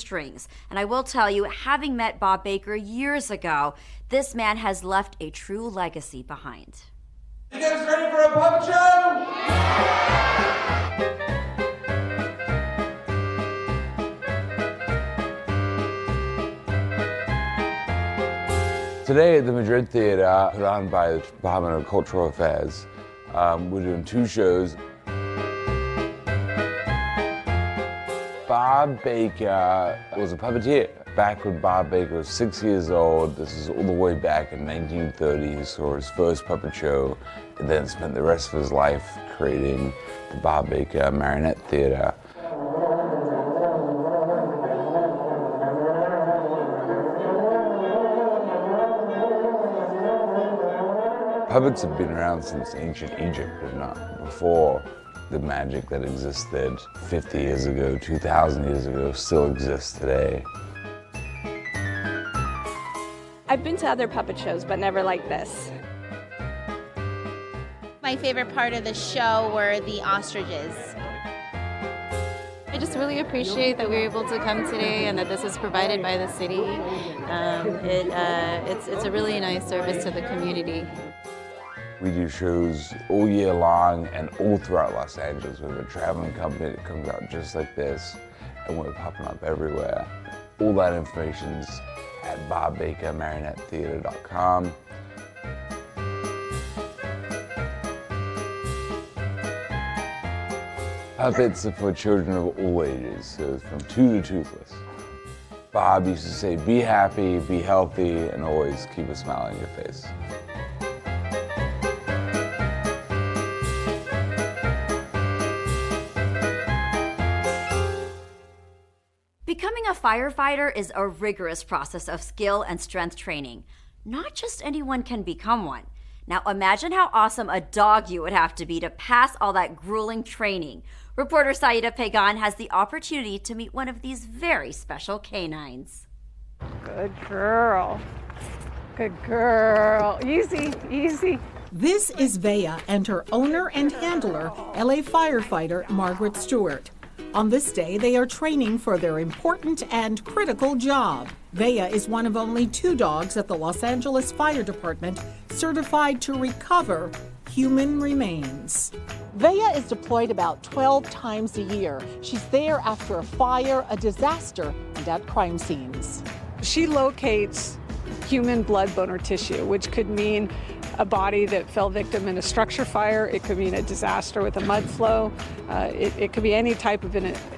strings. And I will tell you, having met Bob Baker years ago, this man has left a true legacy behind. You guys ready for a puppet show? Today at the Madrid Theater, put on by the Department of Cultural Affairs, we're doing 2 shows. Bob Baker was a puppeteer. Back when Bob Baker was 6 years old, this is all the way back in 1930, he saw his first puppet show and then spent the rest of his life creating the Bob Baker Marionette Theater. Puppets have been around since ancient Egypt, if not before. The magic that existed 50 years ago, 2,000 years ago, still exists today. I've been to other puppet shows, but never like this. My favorite part of the show were the ostriches. I just really appreciate that we were able to come today and that this is provided by the city. It's a really nice service to the community. We do shows all year long and all throughout Los Angeles. We have a traveling company that comes out just like this, and we're popping up everywhere. All that information's at BobBakerMarionetteTheater.com. Puppets are for children of all ages, so from 2 to toothless. Bob used to say, be happy, be healthy, and always keep a smile on your face. Becoming a firefighter is a rigorous process of skill and strength training. Not just anyone can become one. Now imagine how awesome a dog you would have to be to pass all that grueling training. Reporter Saida Pagan has the opportunity to meet one of these very special canines. Good girl. Good girl. Easy, easy. This is Vea and her owner and handler, LA firefighter Margaret Stewart. On this day, they are training for their important and critical job. Vea is one of only 2 dogs at the Los Angeles Fire Department certified to recover human remains. Vea is deployed about 12 times a year. She's there after a fire, a disaster, and at crime scenes. She locates human blood, bone, or tissue, which could mean a body that fell victim in a structure fire. It could mean a disaster with a mud flow. It could be any type of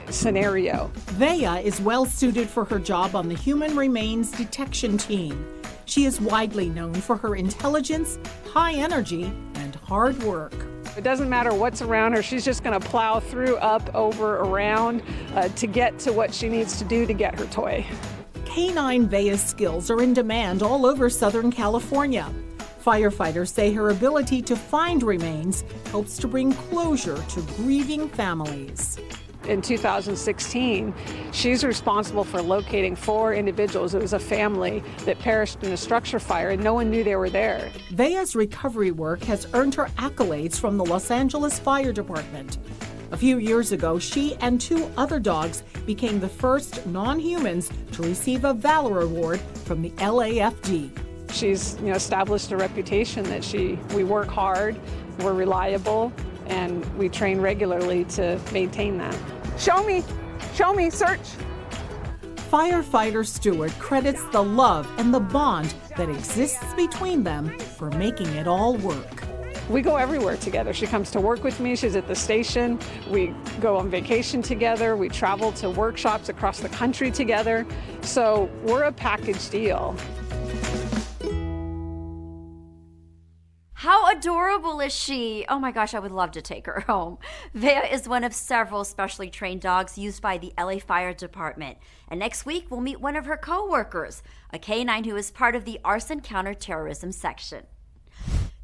scenario. Vea is well suited for her job on the Human Remains Detection Team. She is widely known for her intelligence, high energy, and hard work. It doesn't matter what's around her. She's just going to plow through, up, over, around to get to what she needs to do to get her toy. Canine Vea's skills are in demand all over Southern California. Firefighters say her ability to find remains helps to bring closure to grieving families. In 2016, she's responsible for locating 4 individuals. It was a family that perished in a structure fire, and no one knew they were there. Vea's recovery work has earned her accolades from the Los Angeles Fire Department. A few years ago, she and 2 other dogs became the first non-humans to receive a Valor Award from the LAFD. She's established a reputation that we work hard, we're reliable, and we train regularly to maintain that. Show me, search. Firefighter Stewart credits the love and the bond that exists between them for making it all work. We go everywhere together. She comes to work with me, she's at the station, we go on vacation together, we travel to workshops across the country together. So we're a package deal. How adorable is she? Oh my gosh, I would love to take her home. Vea is one of several specially trained dogs used by the LA Fire Department. And next week, we'll meet one of her co-workers, a canine who is part of the arson counterterrorism section.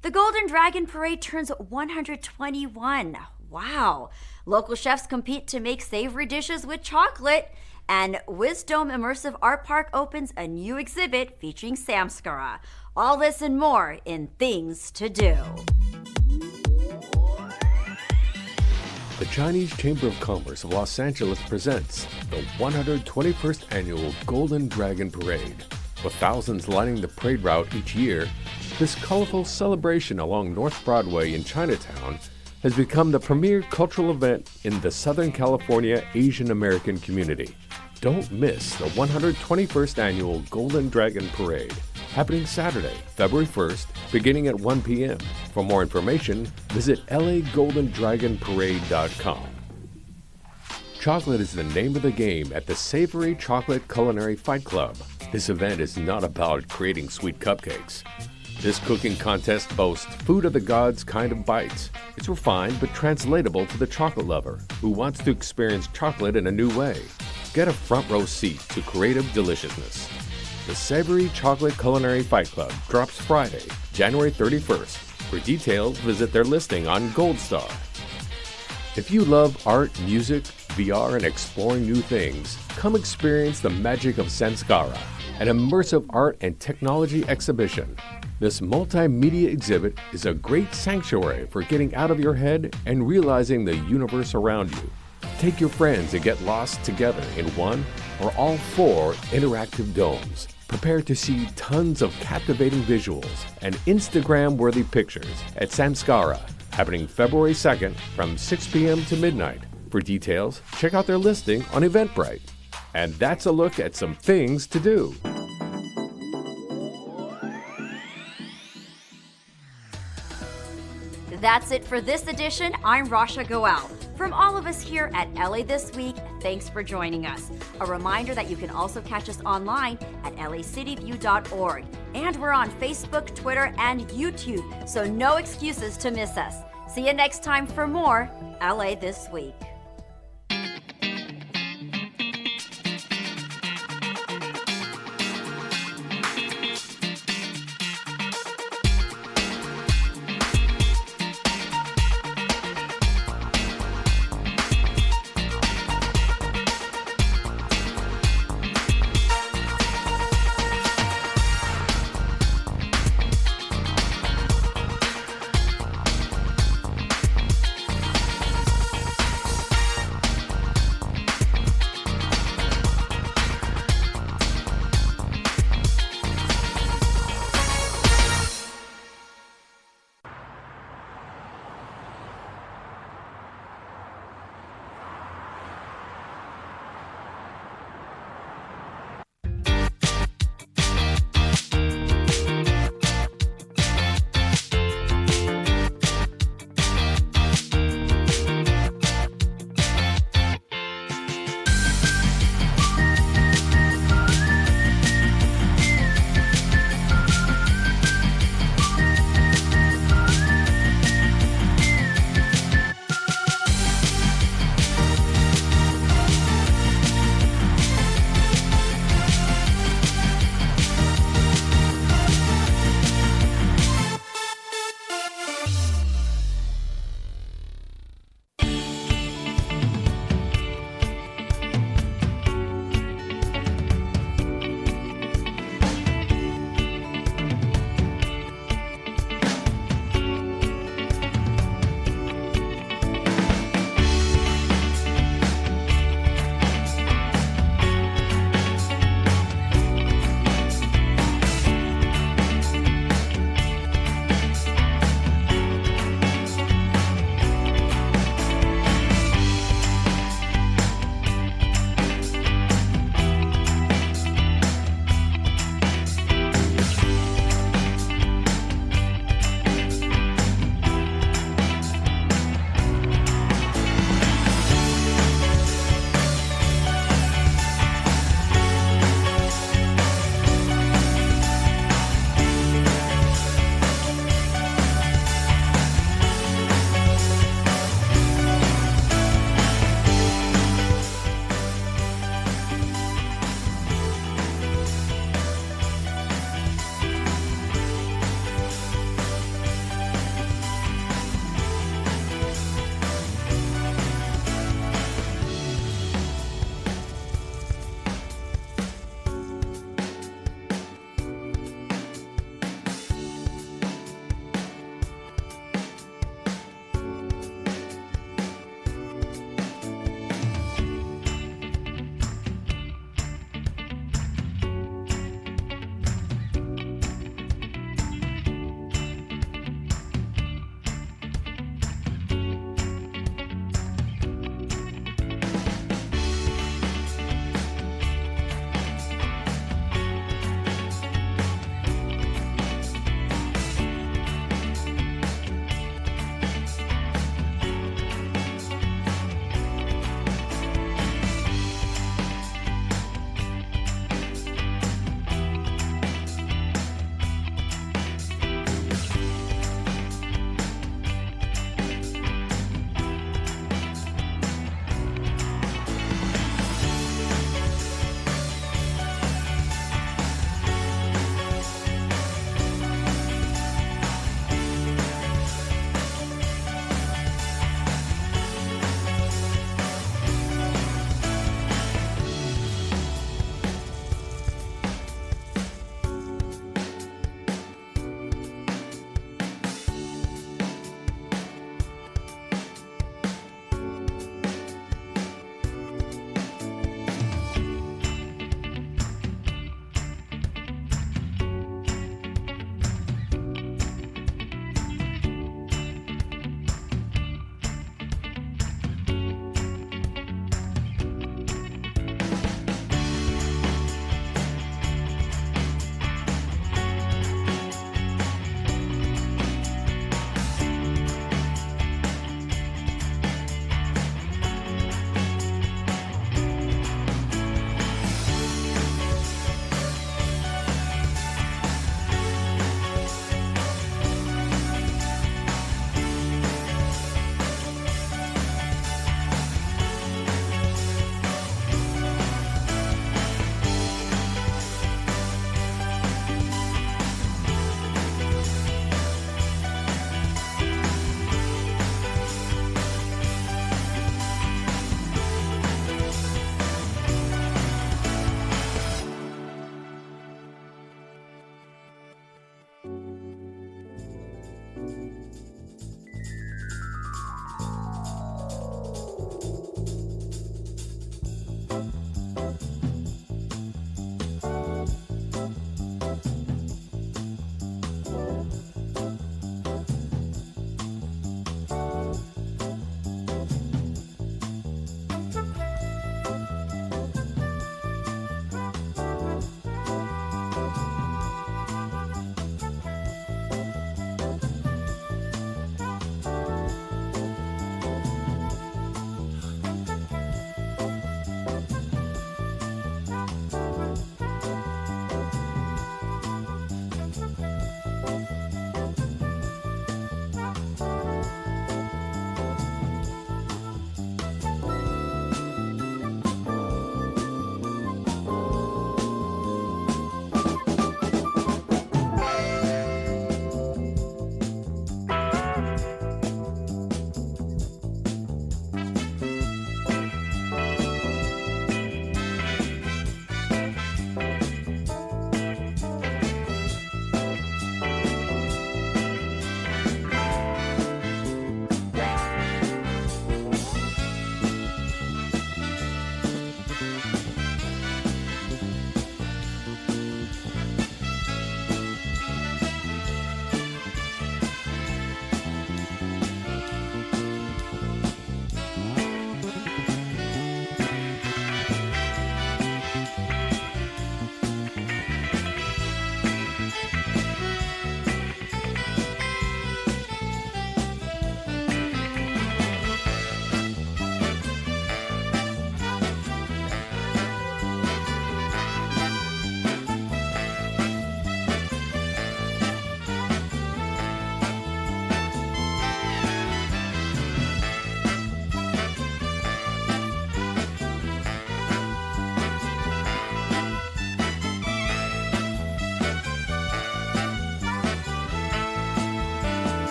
The Golden Dragon Parade turns 121. Wow. Local chefs compete to make savory dishes with chocolate. And Wisdom Immersive Art Park opens a new exhibit featuring Samskara. All this and more in Things to Do. The Chinese Chamber of Commerce of Los Angeles presents the 121st Annual Golden Dragon Parade. With thousands lining the parade route each year, this colorful celebration along North Broadway in Chinatown has become the premier cultural event in the Southern California Asian American community. Don't miss the 121st Annual Golden Dragon Parade, happening Saturday, February 1st, beginning at 1 p.m. For more information, visit lagoldendragonparade.com. Chocolate is the name of the game at the Savory Chocolate Culinary Fight Club. This event is not about creating sweet cupcakes. This cooking contest boasts food of the gods kind of bites. It's refined but translatable to the chocolate lover who wants to experience chocolate in a new way. Get a front row seat to creative deliciousness. The Savory Chocolate Culinary Fight Club drops Friday, January 31st. For details, visit their listing on Gold Star. If you love art, music, VR, and exploring new things, come experience the magic of Samskara, an immersive art and technology exhibition. This multimedia exhibit is a great sanctuary for getting out of your head and realizing the universe around you. Take your friends and get lost together in one or all 4 interactive domes. Prepare to see tons of captivating visuals and Instagram-worthy pictures at Samskara, happening February 2nd from 6 p.m. to midnight. For details, check out their listing on Eventbrite. And that's a look at some things to do. That's it for this edition. I'm Rasha Goel. From all of us here at LA This Week, thanks for joining us. A reminder that you can also catch us online at lacityview.org. And we're on Facebook, Twitter, and YouTube, so no excuses to miss us. See you next time for more LA This Week.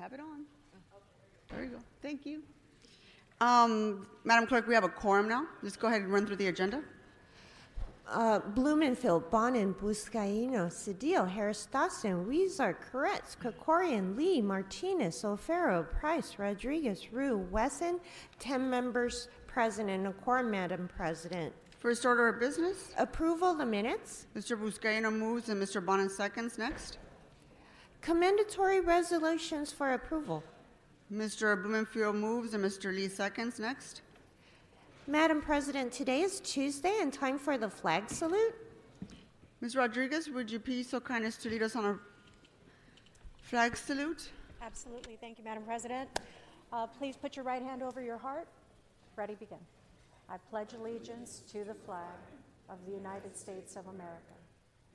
have it on. There you go. Thank you. Madam Clerk, we have a quorum now. Let's go ahead and run through the agenda. Blumenfield, Bonin, Buscaino, Cedillo, Harris Dawson, Weezer, Koretz, Krikorian, Lee, Martinez, O'Farrell, Price, Rodriguez, Rue, Wesson, 10 members present and a quorum, Madam President. First order of business. Approval of the minutes. Mr. Buscaino moves and Mr. Bonin seconds. Next. Commendatory resolutions for approval. Mr. Blumenfield moves and Mr. Lee seconds. Next. Madam President, today is Tuesday and time for the flag salute. Ms. Rodriguez, would you please so kind as to lead us on a flag salute? Absolutely. Thank you, Madam President. Please put your right hand over your heart. Ready, begin. I pledge allegiance to the flag of the United States of America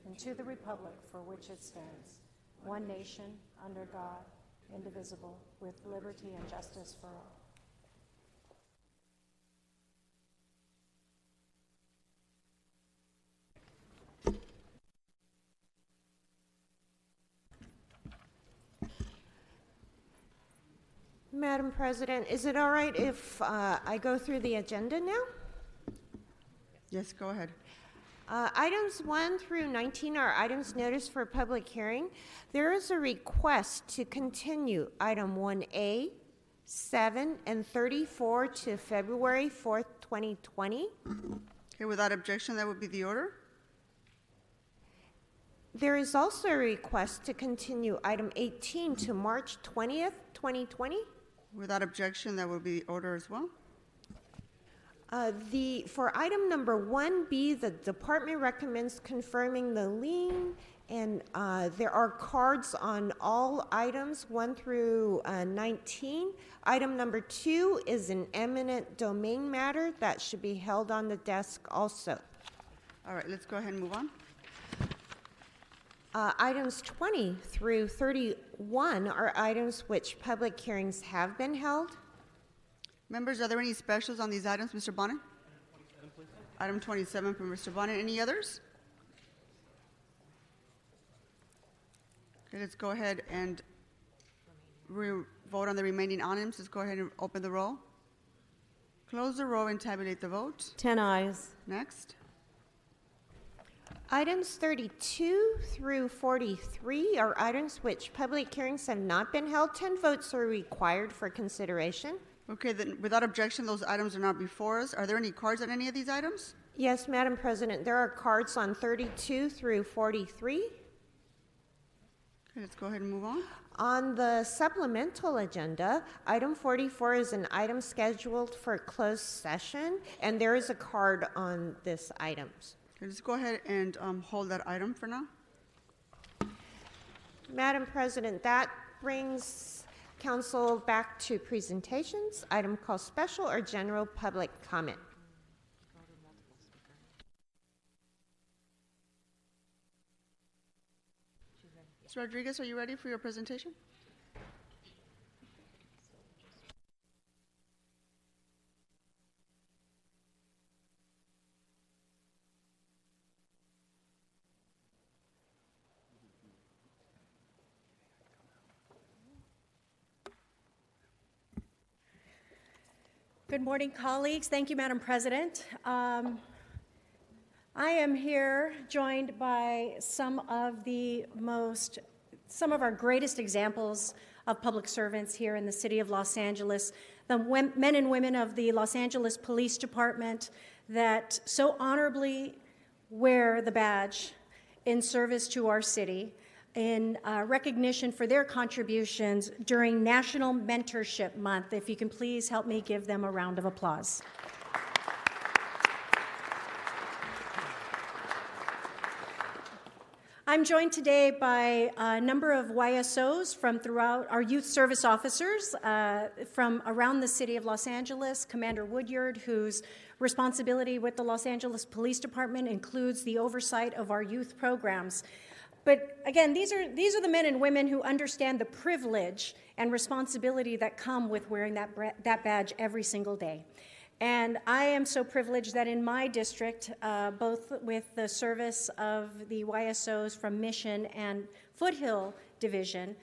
and to the republic for which it stands, one nation, under God, indivisible, with liberty and justice for all. Madam President, is it all right if I go through the agenda now? Yes, go ahead. Items 1 through 19 are items noticed for public hearing. There is a request to continue item 1A, 7, and 34 to February 4th, 2020. Okay, without objection, that would be the order. There is also a request to continue item 18 to March 20th, 2020. Without objection, that will be the order as well. For item number 1B, the department recommends confirming the lien, and there are cards on all items 1 through 19. Item number 2 is an eminent domain matter that should be held on the desk also. All right, let's go ahead and move on. Items 20 through 31 are items which public hearings have been held. Members, are there any specials on these items, Mr. Bonin? Item 27 from Mr. Bonin. Any others? Okay, let's go ahead and vote on the remaining items. Let's go ahead and open the roll. Close the roll and tabulate the vote. 10 ayes. Next. Items 32 through 43 are items which public hearings have not been held. 10 votes are required for consideration. Okay, then without objection, those items are not before us. Are there any cards on any of these items? Yes, Madam President, there are cards on 32 through 43. Okay, let's go ahead and move on. On the supplemental agenda, item 44 is an item scheduled for closed session, and there is a card on this item. Okay, let's go ahead and hold that item for now. Madam President, that brings council back to presentations. Item called special or general public comment. Ms. Rodriguez, are you ready for your presentation? Good morning, colleagues. Thank you, Madam President. I am here joined by some of our greatest examples of public servants here in the city of Los Angeles, the men and women of the Los Angeles Police Department that so honorably wear the badge in service to our city in recognition for their contributions during National Mentorship Month. If you can please help me give them a round of applause. I'm joined today by a number of YSOs from throughout our youth service officers from around the city of Los Angeles. Commander Woodyard, whose responsibility with the Los Angeles Police Department includes the oversight of our youth programs. But again, these are the men and women who understand the privilege and responsibility that come with wearing that badge every single day. And I am so privileged that in my district, both with the service of the YSOs from Mission and Foothill Division,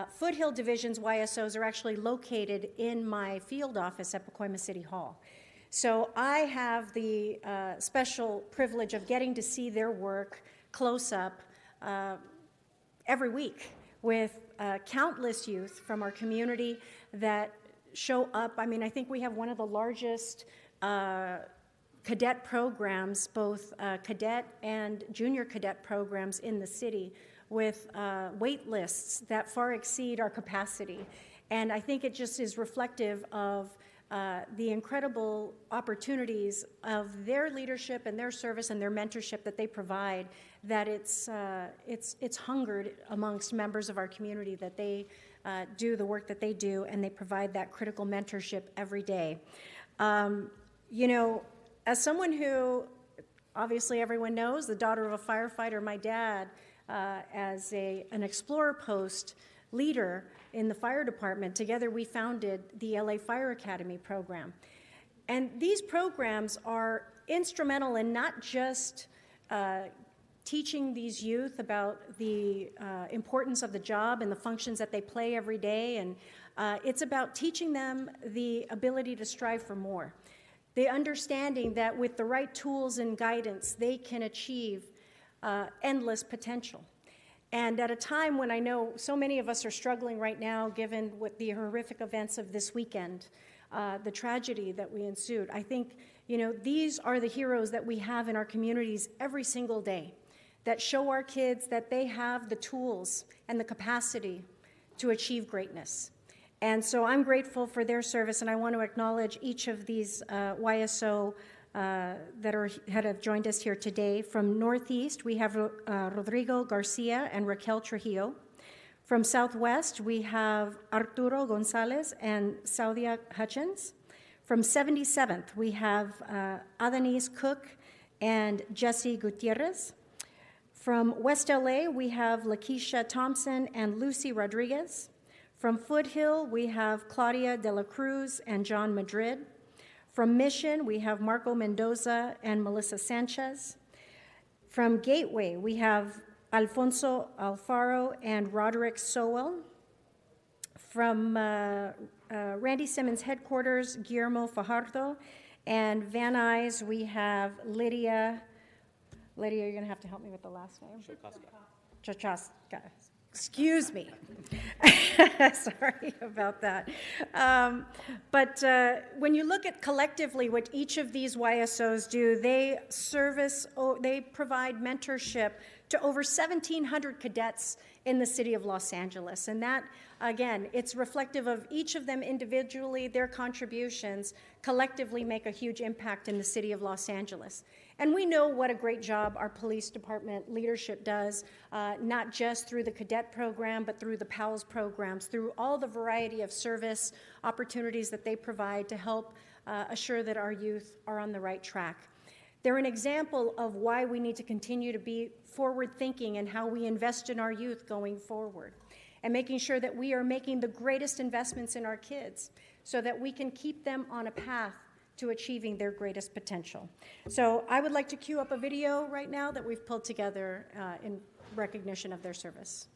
Foothill Division's YSOs are actually located in my field office at Pacoima City Hall. So I have the special privilege of getting to see their work close up every week with countless youth from our community that show up. I mean, I think we have one of the largest cadet programs, both cadet and junior cadet programs in the city, with wait lists that far exceed our capacity. And I think it just is reflective of the incredible opportunities of their leadership and their service and their mentorship that they provide, that it's hungered amongst members of our community, that they do the work that they do, and they provide that critical mentorship every day. You know, as someone who, obviously everyone knows, the daughter of a firefighter, my dad, as an Explorer Post leader in the fire department, together we founded the LA Fire Academy program. And these programs are instrumental in not just teaching these youth about the importance of the job and the functions that they play every day, and it's about teaching them the ability to strive for more. The understanding that with the right tools and guidance, they can achieve endless potential. And at a time when I know so many of us are struggling right now, given what the horrific events of this weekend, the tragedy that we ensued, I think, you know, these are the heroes that we have in our communities every single day, that show our kids that they have the tools and the capacity to achieve greatness. And so I'm grateful for their service, and I want to acknowledge each of these YSO that have joined us here today. From Northeast, we have Rodrigo Garcia and Raquel Trujillo. From Southwest, we have Arturo Gonzalez and Saudia Hutchins. From 77th, we have Adanise Cook and Jesse Gutierrez. From West LA, we have Lakeisha Thompson and Lucy Rodriguez. From Foothill, we have Claudia De La Cruz and John Madrid. From Mission, we have Marco Mendoza and Melissa Sanchez. From Gateway, we have Alfonso Alfaro and Roderick Sowell. From Randy Simmons headquarters, Guillermo Fajardo. And Van Nuys, we have Lydia, you're going to have to help me with the last name. Chachaska. Excuse me. Sorry about that. But when you look at collectively what each of these YSOs do, they provide mentorship to over 1,700 cadets in the city of Los Angeles. And that, again, it's reflective of each of them individually. Their contributions collectively make a huge impact in the city of Los Angeles. And we know what a great job our police department leadership does, not just through the cadet program, but through the PALS programs, through all the variety of service opportunities that they provide to help assure that our youth are on the right track. They're an example of why we need to continue to be forward-thinking and how we invest in our youth going forward, and making sure that we are making the greatest investments in our kids so that we can keep them on a path to achieving their greatest potential. So I would like to cue up a video right now that we've pulled together in recognition of their service.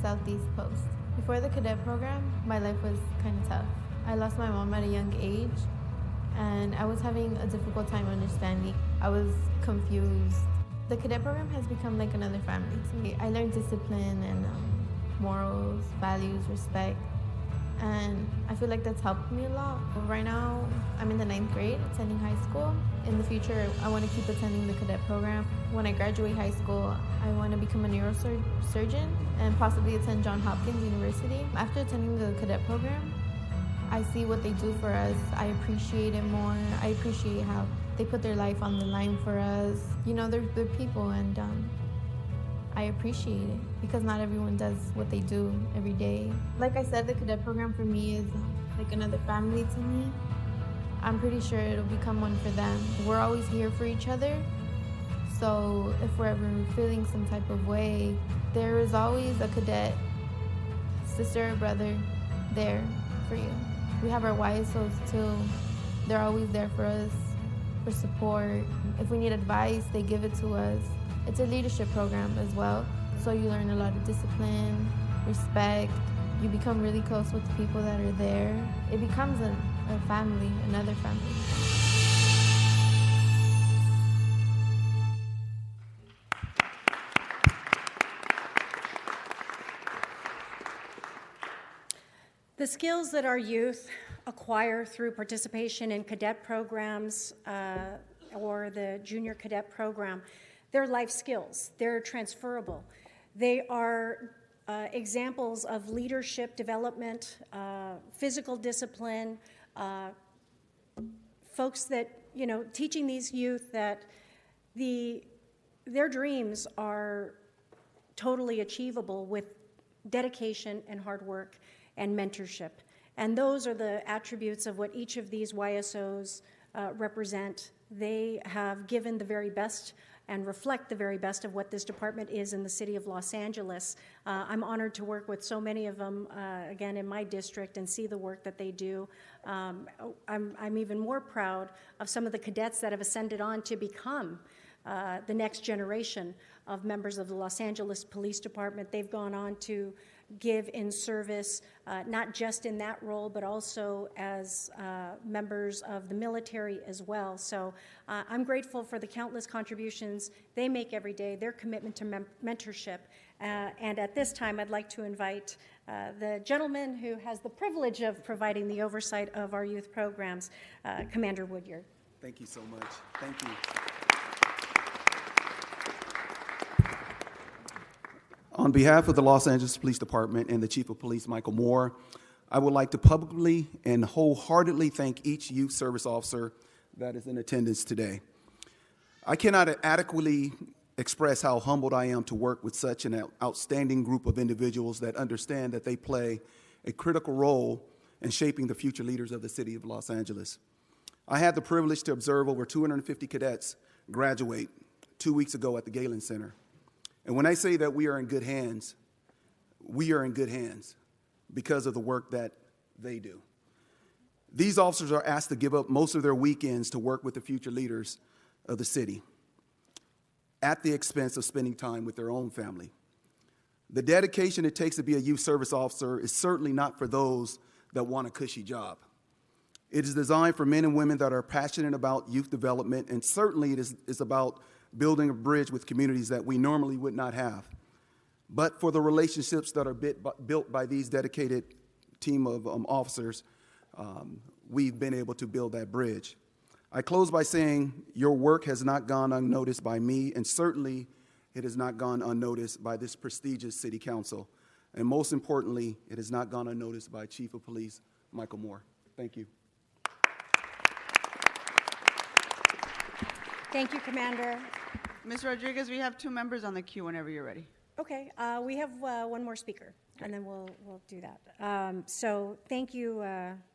Southeast Post. Before the cadet program, my life was kind of tough. I lost my mom at a young age, and I was having a difficult time understanding. I was confused. The cadet program has become like another family to me. I learned discipline and morals, values, respect, and I feel like that's helped me a lot. Right now, I'm in the 9th grade, attending high school. In the future, I want to keep attending the cadet program. When I graduate high school, I want to become a neurosurgeon and possibly attend Johns Hopkins University. After attending the cadet program, I see what they do for us. I appreciate it more. I appreciate how they put their life on the line for us. You know, they're people, and I appreciate it because not everyone does what they do every day. Like I said, the cadet program for me is like another family to me. I'm pretty sure it'll become one for them. We're always here for each other. So if we're ever feeling some type of way, there is always a cadet, sister or brother, there for you. We have our YSOs too. They're always there for us, for support. If we need advice, they give it to us. It's a leadership program as well, so you learn a lot of discipline, respect. You become really close with the people that are there. It becomes a family, another family. The skills that our youth acquire through participation in cadet programs or the junior cadet program, they're life skills. They're transferable. They are examples of leadership development, physical discipline, folks that, teaching these youth that their dreams are totally achievable with dedication and hard work and mentorship. And those are the attributes of what each of these YSOs represent. They have given the very best and reflect the very best of what this department is in the city of Los Angeles. I'm honored to work with so many of them, again, in my district and see the work that they do. I'm even more proud of some of the cadets that have ascended on to become the next generation of members of the Los Angeles Police Department. They've gone on to give in service, not just in that role, but also as members of the military as well. So I'm grateful for the countless contributions they make every day, their commitment to mentorship. And at this time, I'd like to invite the gentleman who has the privilege of providing the oversight of our youth programs, Commander Woodyard. Thank you so much. Thank you. On behalf of the Los Angeles Police Department and the Chief of Police, Michael Moore, I would like to publicly and wholeheartedly thank each youth service officer that is in attendance today. I cannot adequately express how humbled I am to work with such an outstanding group of individuals that understand that they play a critical role in shaping the future leaders of the city of Los Angeles. I had the privilege to observe over 250 cadets graduate 2 weeks ago at the Galen Center. And when I say that we are in good hands, we are in good hands because of the work that they do. These officers are asked to give up most of their weekends to work with the future leaders of the city at the expense of spending time with their own family. The dedication it takes to be a youth service officer is certainly not for those that want a cushy job. It is designed for men and women that are passionate about youth development, and certainly it is about building a bridge with communities that we normally would not have. But for the relationships that are built by these dedicated team of officers, we've been able to build that bridge. I close by saying your work has not gone unnoticed by me, and certainly it has not gone unnoticed by this prestigious city council. And most importantly, it has not gone unnoticed by Chief of Police Michael Moore. Thank you. Thank you, Commander. Ms. Rodriguez, we have 2 members on the queue whenever you're ready. Okay, we have one more speaker, and then we'll do that. So thank you,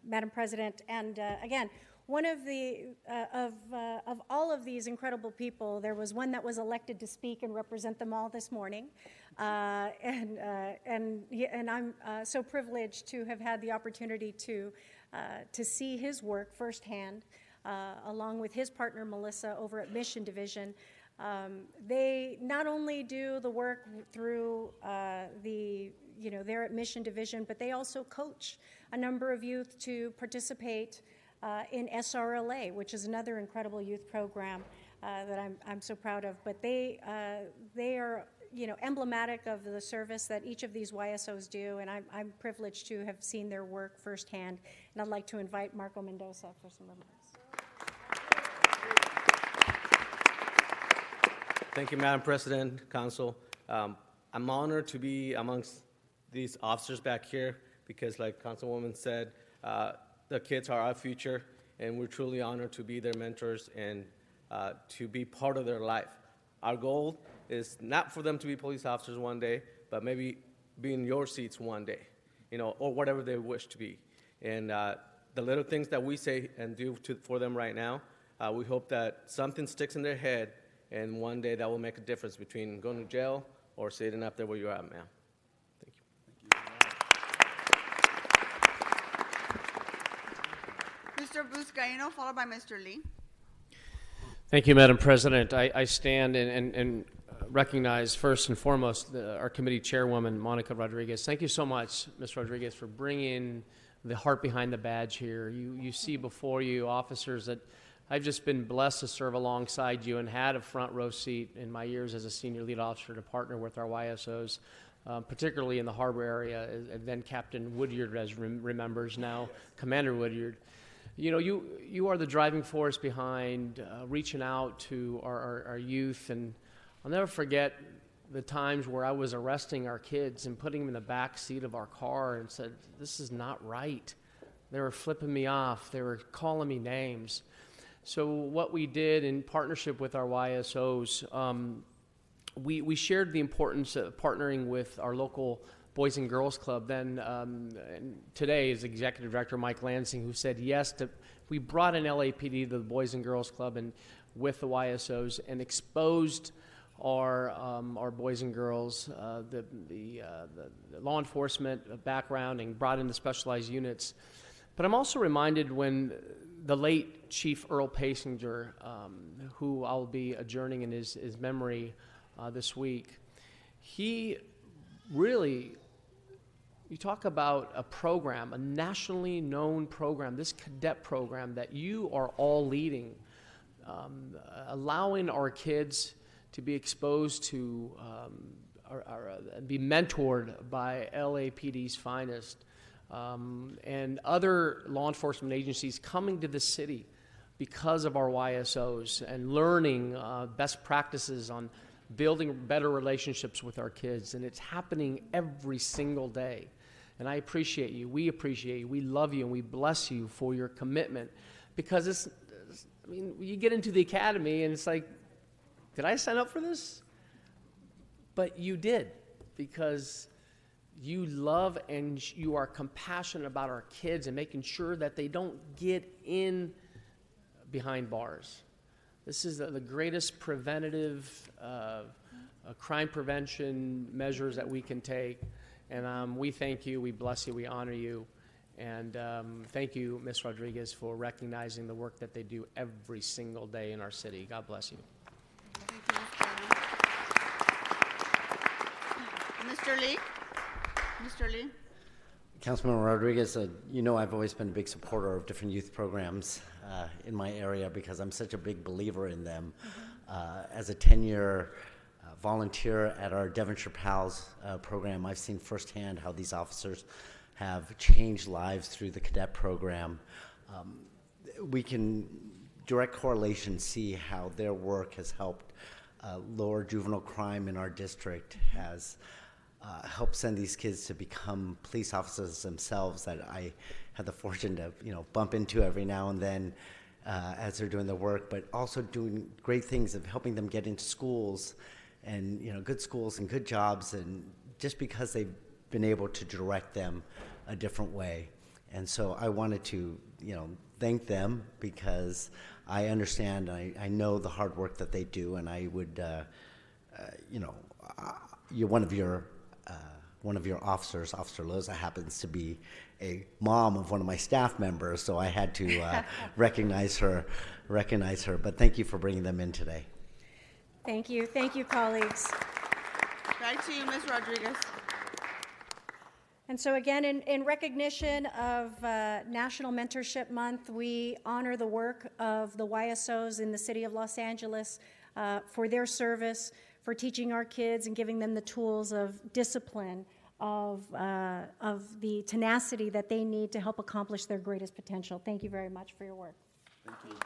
Madam President. And again, one of the of all of these incredible people, there was one that was elected to speak and represent them all this morning, and I'm so privileged to have had the opportunity to see his work firsthand, along with his partner Melissa over at Mission Division. They not only do the work through they're at Mission Division, but they also coach a number of youth to participate in SRLA, which is another incredible youth program that I'm so proud of. But they are emblematic of the service that each of these YSOs do, and I'm privileged to have seen their work firsthand. And I'd like to invite Marco Mendoza for some remarks. Thank you, Madam President, Council. I'm honored to be amongst these officers back here because, like Councilwoman said, the kids are our future, and we're truly honored to be their mentors and to be part of their life. Our goal is not for them to be police officers one day, but maybe be in your seats one day, or whatever they wish to be. And the little things that we say and do for them right now, we hope that something sticks in their head, and one day that will make a difference between going to jail or sitting up there where you're at, ma'am. Mr. Buscaino, followed by Mr. Lee. Thank you, Madam President. I stand and recognize first and foremost our committee chairwoman, Monica Rodriguez. Thank you so much, Ms. Rodriguez, for bringing the heart behind the badge here. You see before you officers that I've just been blessed to serve alongside you and had a front row seat in my years as a senior lead officer to partner with our YSOs, particularly in the harbor area, and then Captain Woodyard, as remembers now, Commander Woodyard. You are the driving force behind reaching out to our youth, and I'll never forget the times where I was arresting our kids and putting them in the back seat of our car and said, this is not right. They were flipping me off. They were calling me names. So what we did in partnership with our YSOs, we shared the importance of partnering with our local Boys and Girls Club. Then today is Executive Director Mike Lansing, who said yes to. We brought in LAPD to the Boys and Girls Club and with the YSOs and exposed our boys and girls, the law enforcement background, and brought in the specialized units. But I'm also reminded when the late Chief Earl Pasinger, who I'll be adjourning in his memory this week, he really. You talk about a program, a nationally known program, this cadet program that you are all leading, allowing our kids to be exposed to, be mentored by LAPD's finest, and other law enforcement agencies coming to the city because of our YSOs and learning best practices on building better relationships with our kids. And it's happening every single day. And I appreciate you. We appreciate you. We love you, and we bless you for your commitment. Because you get into the academy, and it's like, did I sign up for this? But you did, because you love and you are compassionate about our kids and making sure that they don't get in behind bars. This is the greatest preventative crime prevention measures that we can take. And we thank you, we bless you, we honor you. And thank you, Ms. Rodriguez, for recognizing the work that they do every single day in our city. God bless you. Mr. Lee? Mr. Lee? Councilman Rodriguez, I've always been a big supporter of different youth programs in my area because I'm such a big believer in them. As a 10-year volunteer at our Devonshire PALS program, I've seen firsthand how these officers have changed lives through the cadet program. We can direct correlation see how their work has helped lower juvenile crime in our district, has helped send these kids to become police officers themselves that I had the fortune to bump into every now and then as they're doing their work, but also doing great things of helping them get into schools and good schools and good jobs, and just because they've been able to direct them a different way. And so I wanted to thank them because I understand, I know the hard work that they do, and I would you're one of your officers, Officer Loza, happens to be a mom of one of my staff members, so I had to recognize her. But thank you for bringing them in today. Thank you, colleagues. Back to you, Ms. Rodriguez. And so again, in recognition of National Mentorship Month, we honor the work of the YSOs in the city of Los Angeles for their service, for teaching our kids and giving them the tools of discipline, of the tenacity that they need to help accomplish their greatest potential. Thank you very much for your work. Thank you.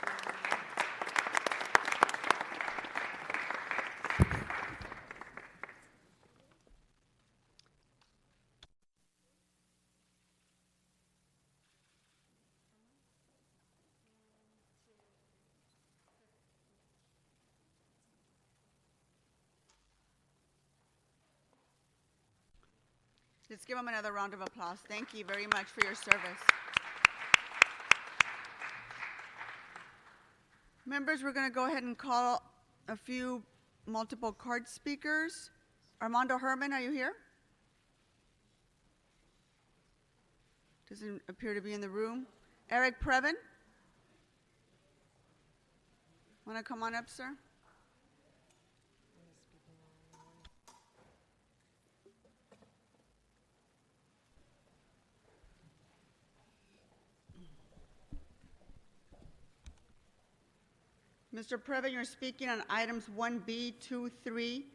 Let's give them another round of applause. Thank you very much for your service. Members, we're going to go ahead and call a few multiple card speakers. Armando Herman, are you here? Doesn't appear to be in the room. Eric Previn? Want to come on up, sir? Mr. Previn, you're speaking on items 1B, 2, 3,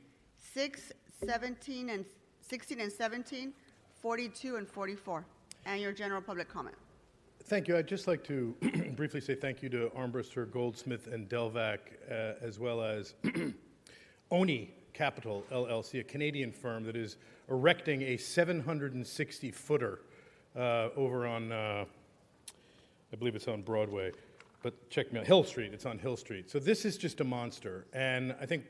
6, 17, and 16 and 17, 42 and 44, and your general public comment. Thank you. I'd just like to briefly say thank you to Armbruster, Goldsmith, and Delvac, as well as Oni Capital, LLC, a Canadian firm that is erecting a 760-footer over on, I believe it's on Broadway, but check me out, Hill Street. It's on Hill Street. So this is just a monster. And I think,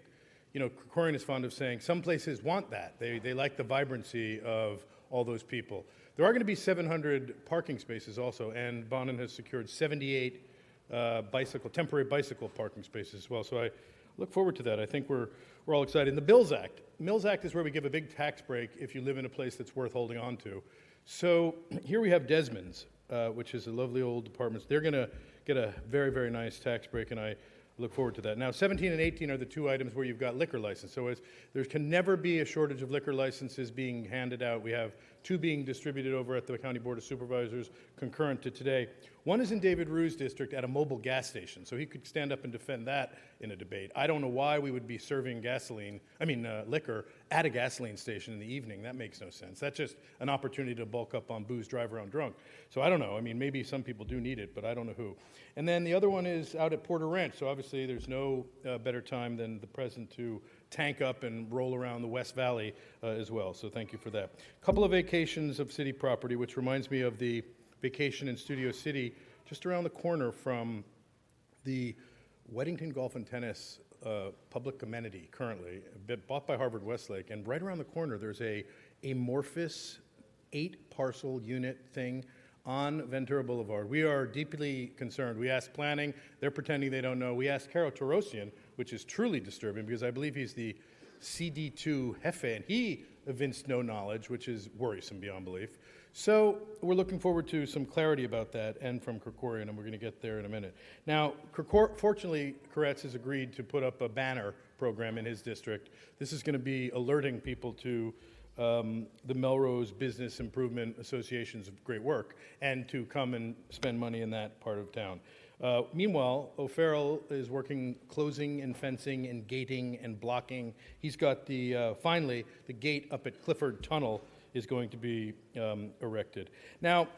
you know, Krikorian is fond of saying some places want that. They like the vibrancy of all those people. There are going to be 700 parking spaces also, and Bonin has secured 78 temporary bicycle parking spaces as well. So I look forward to that. I think we're all excited. And the Mills Act is where we give a big tax break if you live in a place that's worth holding on to. So here we have Desmond's, which is a lovely old apartment. They're going to get a very, very nice tax break, and I look forward to that. Now, 17 and 18 are the two items where you've got liquor license. So there can never be a shortage of liquor licenses being handed out. We have 2 being distributed over at the County Board of Supervisors concurrent to today. One is in David Rue's district at a mobile gas station, so he could stand up and defend that in a debate. I don't know why we would be serving liquor at a gasoline station in the evening. That makes no sense. That's just an opportunity to bulk up on booze, drive around drunk. So I don't know. I mean, maybe some people do need it, but I don't know who. And then the other one is out at Porter Ranch. So obviously there's no better time than the present to tank up and roll around the West Valley as well. So thank you for that. A couple of vacations of city property, which reminds me of the vacation in Studio City just around the corner from the Weddington Golf and Tennis public amenity currently, bought by Harvard Westlake. And right around the corner, there's a amorphous 8-parcel unit thing on Ventura Boulevard. We are deeply concerned. We asked planning. They're pretending they don't know. We asked Caro Torosian, which is truly disturbing because I believe he's the CD2 Jefe, and he evinced no knowledge, which is worrisome beyond belief. So we're looking forward to some clarity about that, and from Krikorian, and we're going to get there in a minute. Now, fortunately, Koretz has agreed to put up a banner program in his district. This is going to be alerting people to the Melrose Business Improvement Association's great work, and to come and spend money in that part of town. Meanwhile, O'Farrell is working closing and fencing and gating and blocking. He's got finally, the gate up at Clifford Tunnel is going to be erected. Now,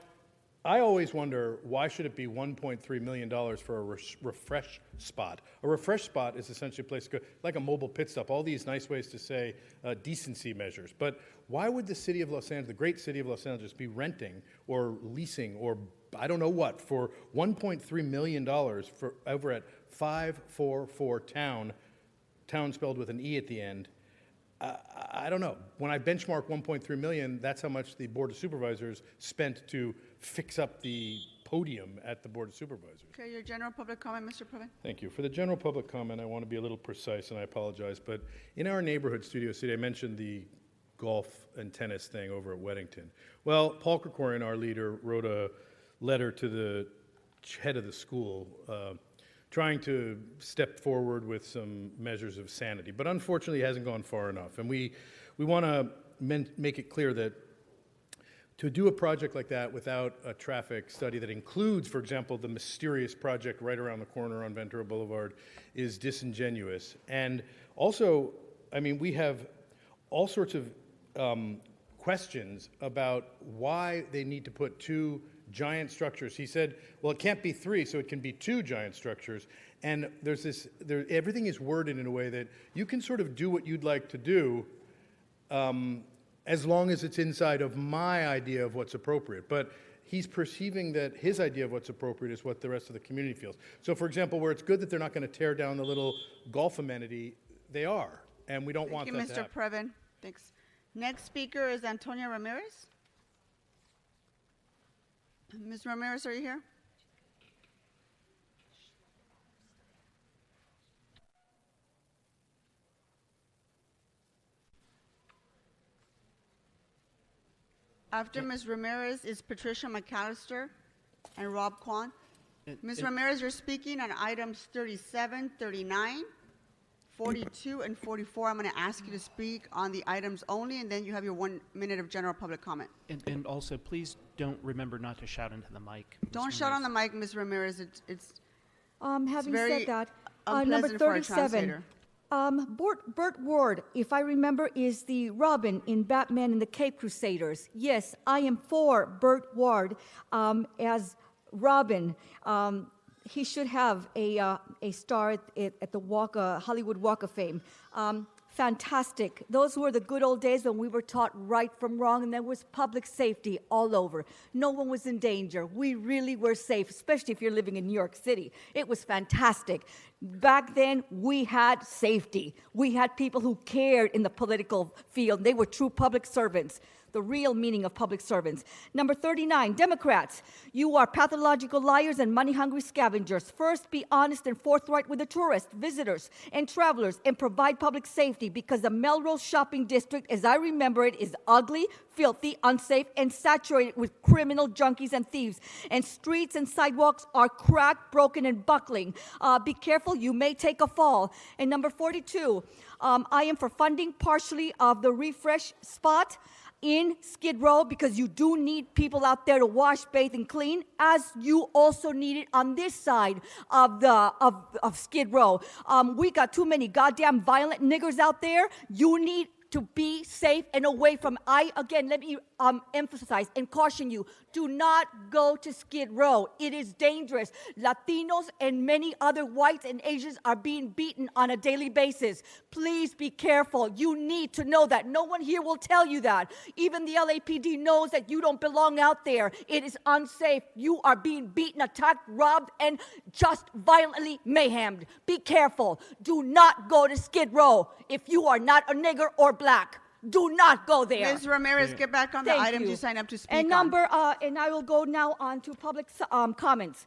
I always wonder, why should it be $1.3 million for a refresh spot? A refresh spot is essentially a place to go, like a mobile pit stop, all these nice ways to say decency measures. But why would the city of Los Angeles, the great city of Los Angeles, be renting or leasing or I don't know what for $1.3 million for over at 544 Town spelled with an E at the end? I don't know. When I benchmark 1.3 million, that's how much the Board of Supervisors spent to fix up the podium at the Board of Supervisors. Okay, your general public comment, Mr. Previn. Thank you. For the general public comment, I want to be a little precise, and I apologize, but in our neighborhood, Studio City, I mentioned the golf and tennis thing over at Weddington. Well, Paul Krikorian, our leader, wrote a letter to the head of the school trying to step forward with some measures of sanity. But unfortunately, it hasn't gone far enough. And we want to make it clear that to do a project like that without a traffic study that includes, for example, the mysterious project right around the corner on Ventura Boulevard is disingenuous. And also, I mean, we have all sorts of questions about why they need to put 2 giant structures. He said, well, it can't be 3, so it can be 2 giant structures. And everything is worded in a way that you can sort of do what you'd like to do as long as it's inside of my idea of what's appropriate. But he's perceiving that his idea of what's appropriate is what the rest of the community feels. So, for example, where it's good that they're not going to tear down the little golf amenity, they are. And we don't want that to happen. Thank you, Mr. Previn. Thanks. Next speaker is Antonia Ramirez. Ms. Ramirez, are you here? After Ms. Ramirez is Patricia McAllister and Rob Kwan. Ms. Ramirez, you're speaking on items 37, 39, 42, and 44. I'm going to ask you to speak on the items only, and then you have your 1 minute of general public comment. And also, please don't remember not to shout into the mic. Don't shout on the mic, Ms. Ramirez. It's Having very said that, unpleasant number for a 37, translator. Burt Ward, if I remember, is the Robin in Batman and the Cape Crusaders. Yes, I am for Burt Ward as Robin. He should have a star at the Hollywood Walk of Fame. Fantastic. Those were the good old days when we were taught right from wrong, and there was public safety all over. No one was in danger. We really were safe, especially if you're living in New York City. It was fantastic. Back then, we had safety. We had people who cared in the political field. They were true public servants. The real meaning of public servants. Number 39, Democrats. You are pathological liars and money-hungry scavengers. First, be honest and forthright with the tourists, visitors, and travelers, and provide public safety, because the Melrose Shopping District, as I remember it, is ugly, filthy, unsafe, and saturated with criminal junkies and thieves. And streets and sidewalks are cracked, broken, and buckling. Be careful, you may take a fall. And number 42, I am for funding partially of the refresh spot in Skid Row, because you do need people out there to wash, bathe, and clean, as you also need it on this side of Skid Row. We got too many goddamn violent niggers out there. You need to be safe and away from. Let me emphasize and caution you, do not go to Skid Row. It is dangerous. Latinos and many other whites and Asians are being beaten on a daily basis. Please be careful. You need to know that. No one here will tell you that. Even the LAPD knows that you don't belong out there. It is unsafe. You are being beaten, attacked, robbed, and just violently mayhemed. Be careful. Do not go to Skid Row if you are not a nigger or black. Do not go there. Ms. Ramirez, get back on the items you signed up to speak and on. And I will go now on to public comments.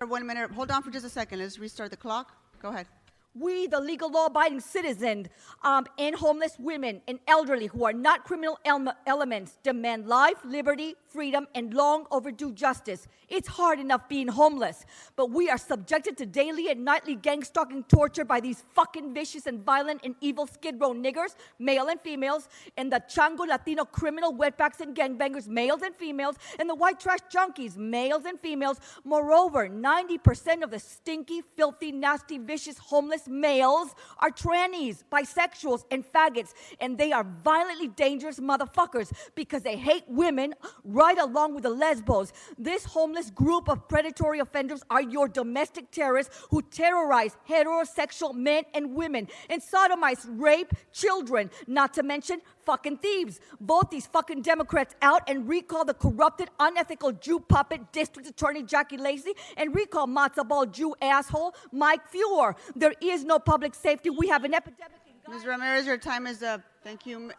1 minute. Hold on for just a second. Let's restart the clock. Go ahead. We, the legal law-abiding citizens, and homeless women and elderly who are not criminal elements, demand life, liberty, freedom, and long overdue justice. It's hard enough being homeless, but we are subjected to daily and nightly gang-stalking torture by these fucking vicious and violent and evil Skid Row niggers, male and females, and the Chango Latino criminal wetbacks and gangbangers, males and females, and the white trash junkies, males and females. Moreover, 90% of the stinky, filthy, nasty, vicious, homeless males are trannies, bisexuals, and faggots, and they are violently dangerous motherfuckers because they hate women right along with the lesbos. This homeless group of predatory offenders are your domestic terrorists who terrorize heterosexual men and women and sodomize, rape children, not to mention fucking thieves. Vote these fucking Democrats out and recall the corrupted, unethical Jew puppet District Attorney Jackie Lacey, and recall matzo ball Jew asshole Mike Feuer. There is no public safety. We have an epidemic. Ms. Ramirez, your time is up. Thank you.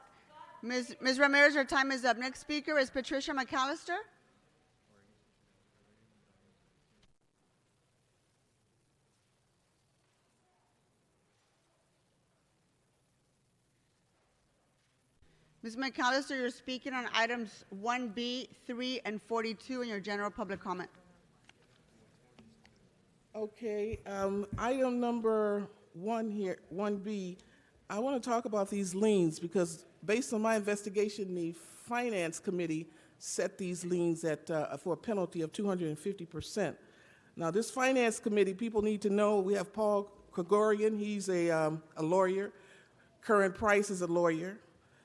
Ms. Ramirez, your time is up. Next speaker is Patricia McAllister. Ms. McAllister, you're speaking on items 1B, 3, and 42 in your general public comment. Okay, item number 1B, I want to talk about these liens because based on my investigation, the Finance Committee set these liens at for a penalty of 250%. Now, this Finance Committee, people need to know, we have Paul Krogorian, he's a lawyer. Curran Price is a lawyer.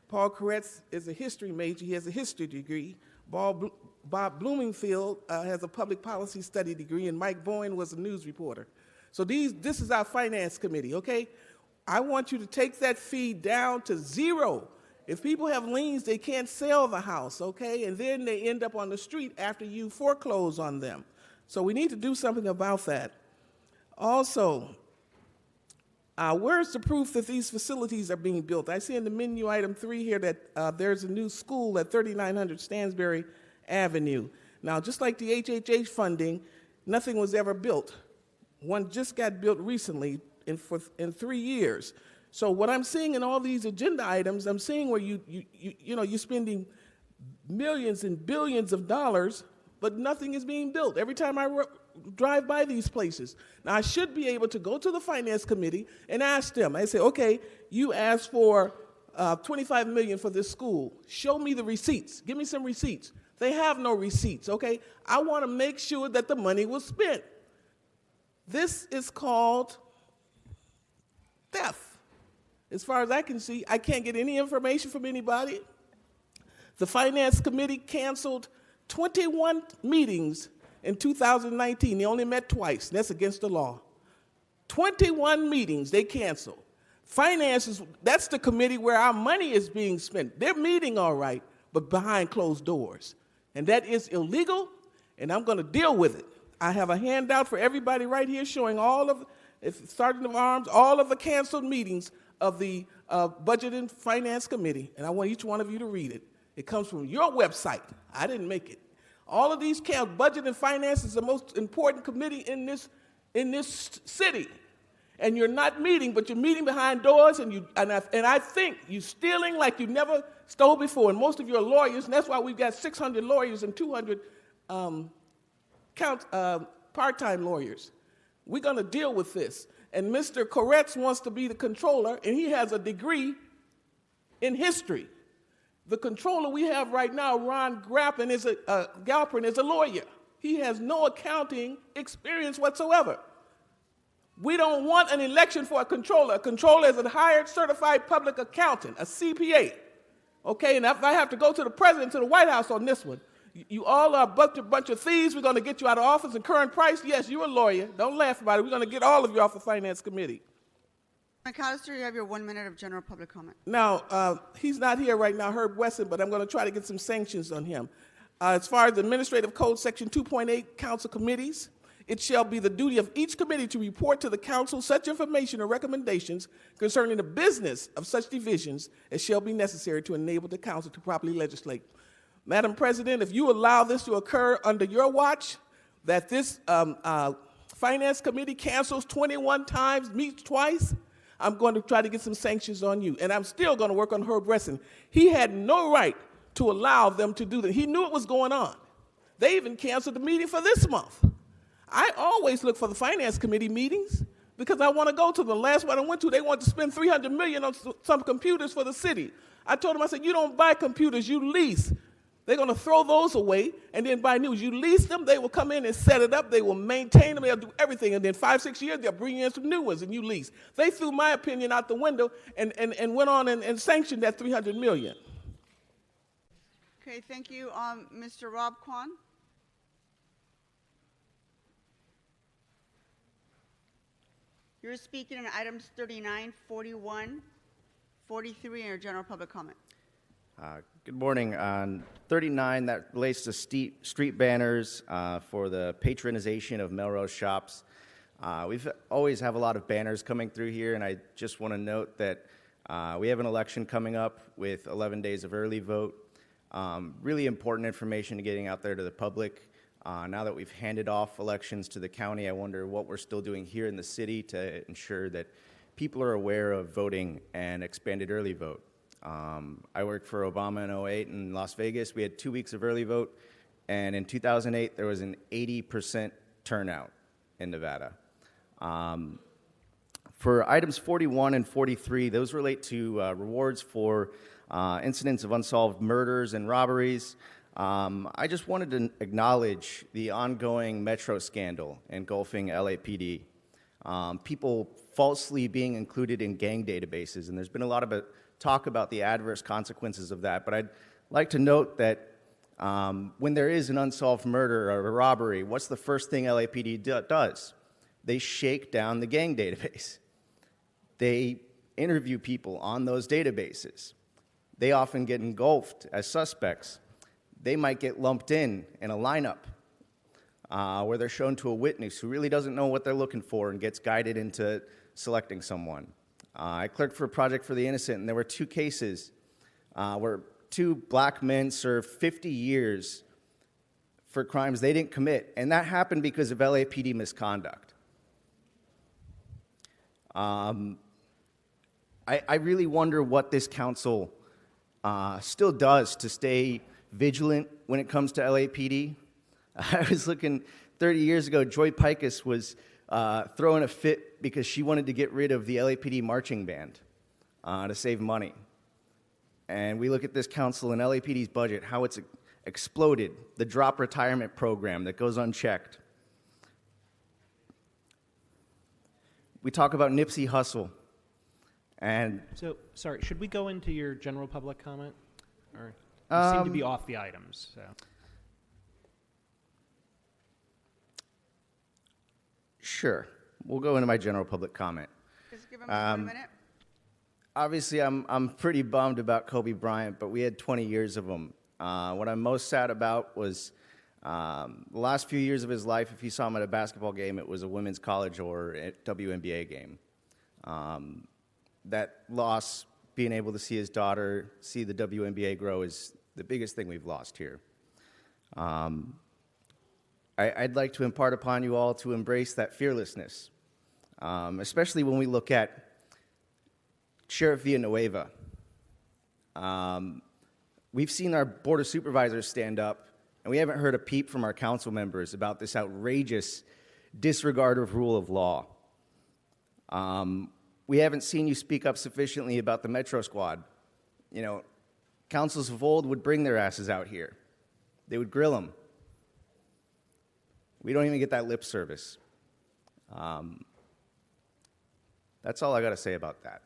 Paul Koretz is a history major. He has a history degree. Bob Bloomingfield has a public policy study degree, and Mike Boyne was a news reporter. So this is our Finance Committee, okay? I want you to take that fee down to zero. If people have liens, they can't sell the house, okay? And then they end up on the street after you foreclose on them. So we need to do something about that. Also, Where's the proof that these facilities are being built? I see in the menu item 3 here that there's a new school at 3900 Stansbury Avenue. Now, just like the HHH funding, nothing was ever built. One just got built recently in 3 years. So what I'm seeing in all these agenda items, I'm seeing where you're spending millions and billions of dollars, but nothing is being built. Every time I drive by these places. Now, I should be able to go to the Finance Committee and ask them. I say, okay, you asked for $25 million for this school. Show me the receipts. Give me some receipts. They have no receipts, okay? I want to make sure that the money was spent. This is called theft. As far as I can see, I can't get any information from anybody. The Finance Committee canceled 21 meetings in 2019. They only met twice. That's against the law. 21 meetings they canceled. Finances, that's the committee where our money is being spent. They're meeting all right, but behind closed doors. And that is illegal, and I'm going to deal with it. I have a handout for everybody right here showing all of, Sergeant of Arms, all of the canceled meetings of the Budget and Finance Committee, and I want each one of you to read it. It comes from your website. I didn't make it. All of these counts. Budget and Finance is the most important committee in this city. And you're not meeting, but you're meeting behind doors, and I think you're stealing like you never stole before. And most of you are lawyers, and that's why we've got 600 lawyers and 200 part-time lawyers. We're going to deal with this. And Mr. Koretz wants to be the controller, and he has a degree in history. The controller we have right now, Ron Galpin, is a lawyer. He has no accounting experience whatsoever. We don't want an election for a controller. A controller is a hired certified public accountant, a CPA. Okay, and if I have to go to the president, to the White House on this one, you all are a bunch of thieves. We're going to get you out of office. And current price, yes, you're a lawyer. Don't laugh about it. We're going to get all of you off the Finance Committee. McAllister, you have your 1 minute of general public comment. Now, he's not here right now, Herb Wesson, but I'm going to try to get some sanctions on him. As far as the Administrative Code Section 2.8 Council committees, it shall be the duty of each committee to report to the council such information or recommendations concerning the business of such divisions as shall be necessary to enable the council to properly legislate. Madam President, if you allow this to occur under your watch, that this Finance Committee cancels 21 times, meets twice, I'm going to try to get some sanctions on you. And I'm still going to work on Herb Wesson. He had no right to allow them to do that. He knew it was going on. They even canceled the meeting for this month. I always look for the Finance Committee meetings because I want to go to them. The last one I went to, they wanted to spend $300 million on some computers for the city. I told them, I said, you don't buy computers, you lease. They're going to throw those away and then buy new. You lease them, they will come in and set it up. They will maintain them. They'll do everything. And then 5-6 years, they'll bring in some new ones and you lease. They threw my opinion out the window and went on and sanctioned that $300 million. Okay, thank you. Mr. Rob Kwan. You're speaking on items 39, 41, 43 in your general public comment. Good morning. On 39, that relates to street banners for the patronization of Melrose shops. We've always have a lot of banners coming through here, and I just want to note that we have an election coming up with 11 days of early vote. Really important information to getting out there to the public. Now that we've handed off elections to the county, I wonder what we're still doing here in the city to ensure that people are aware of voting and expanded early vote. I worked for Obama in 2008 in Las Vegas. We had 2 weeks of early vote, and in 2008 there was an 80% turnout in Nevada. For items 41 and 43, those relate to rewards for incidents of unsolved murders and robberies. I just wanted to acknowledge the ongoing Metro scandal engulfing LAPD. People falsely being included in gang databases, and there's been a lot of talk about the adverse consequences of that, but I'd like to note that when there is an unsolved murder or a robbery, what's the first thing LAPD does? They shake down the gang database. They interview people on those databases. They often get engulfed as suspects. They might get lumped in a lineup. where they're shown to a witness who really doesn't know what they're looking for and gets guided into selecting someone. I clerked for a Project for the Innocent, and there were 2 cases where 2 black men served 50 years for crimes they didn't commit, and that happened because of LAPD misconduct. I really wonder what this council still does to stay vigilant when it comes to LAPD. I was looking 30 years ago, Joy Pikus was throwing a fit because she wanted to get rid of the LAPD marching band to save money. And we look at this council and LAPD's budget, how it's exploded, the drop retirement program that goes unchecked. We talk about Nipsey Hussle. And so, sorry, should we go into your general public comment? Or you seem to be off the items, so. Sure. We'll go into my general public comment. Just give him 1 minute. Obviously, I'm pretty bummed about Kobe Bryant, but we had 20 years of him. What I'm most sad about was the last few years of his life. If you saw him at a basketball game, it was a women's college or a WNBA game. That loss, being able to see his daughter, see the WNBA grow, is the biggest thing we've lost here. I'd like to impart upon you all to embrace that fearlessness, especially when we look at Sheriff Villanueva. We've seen our Board of Supervisors stand up, and we haven't heard a peep from our council members about this outrageous disregard of rule of law. We haven't seen you speak up sufficiently about the Metro Squad. You know, councils of old would bring their asses out here. They would grill them. We don't even get that lip service. That's all I got to say about that.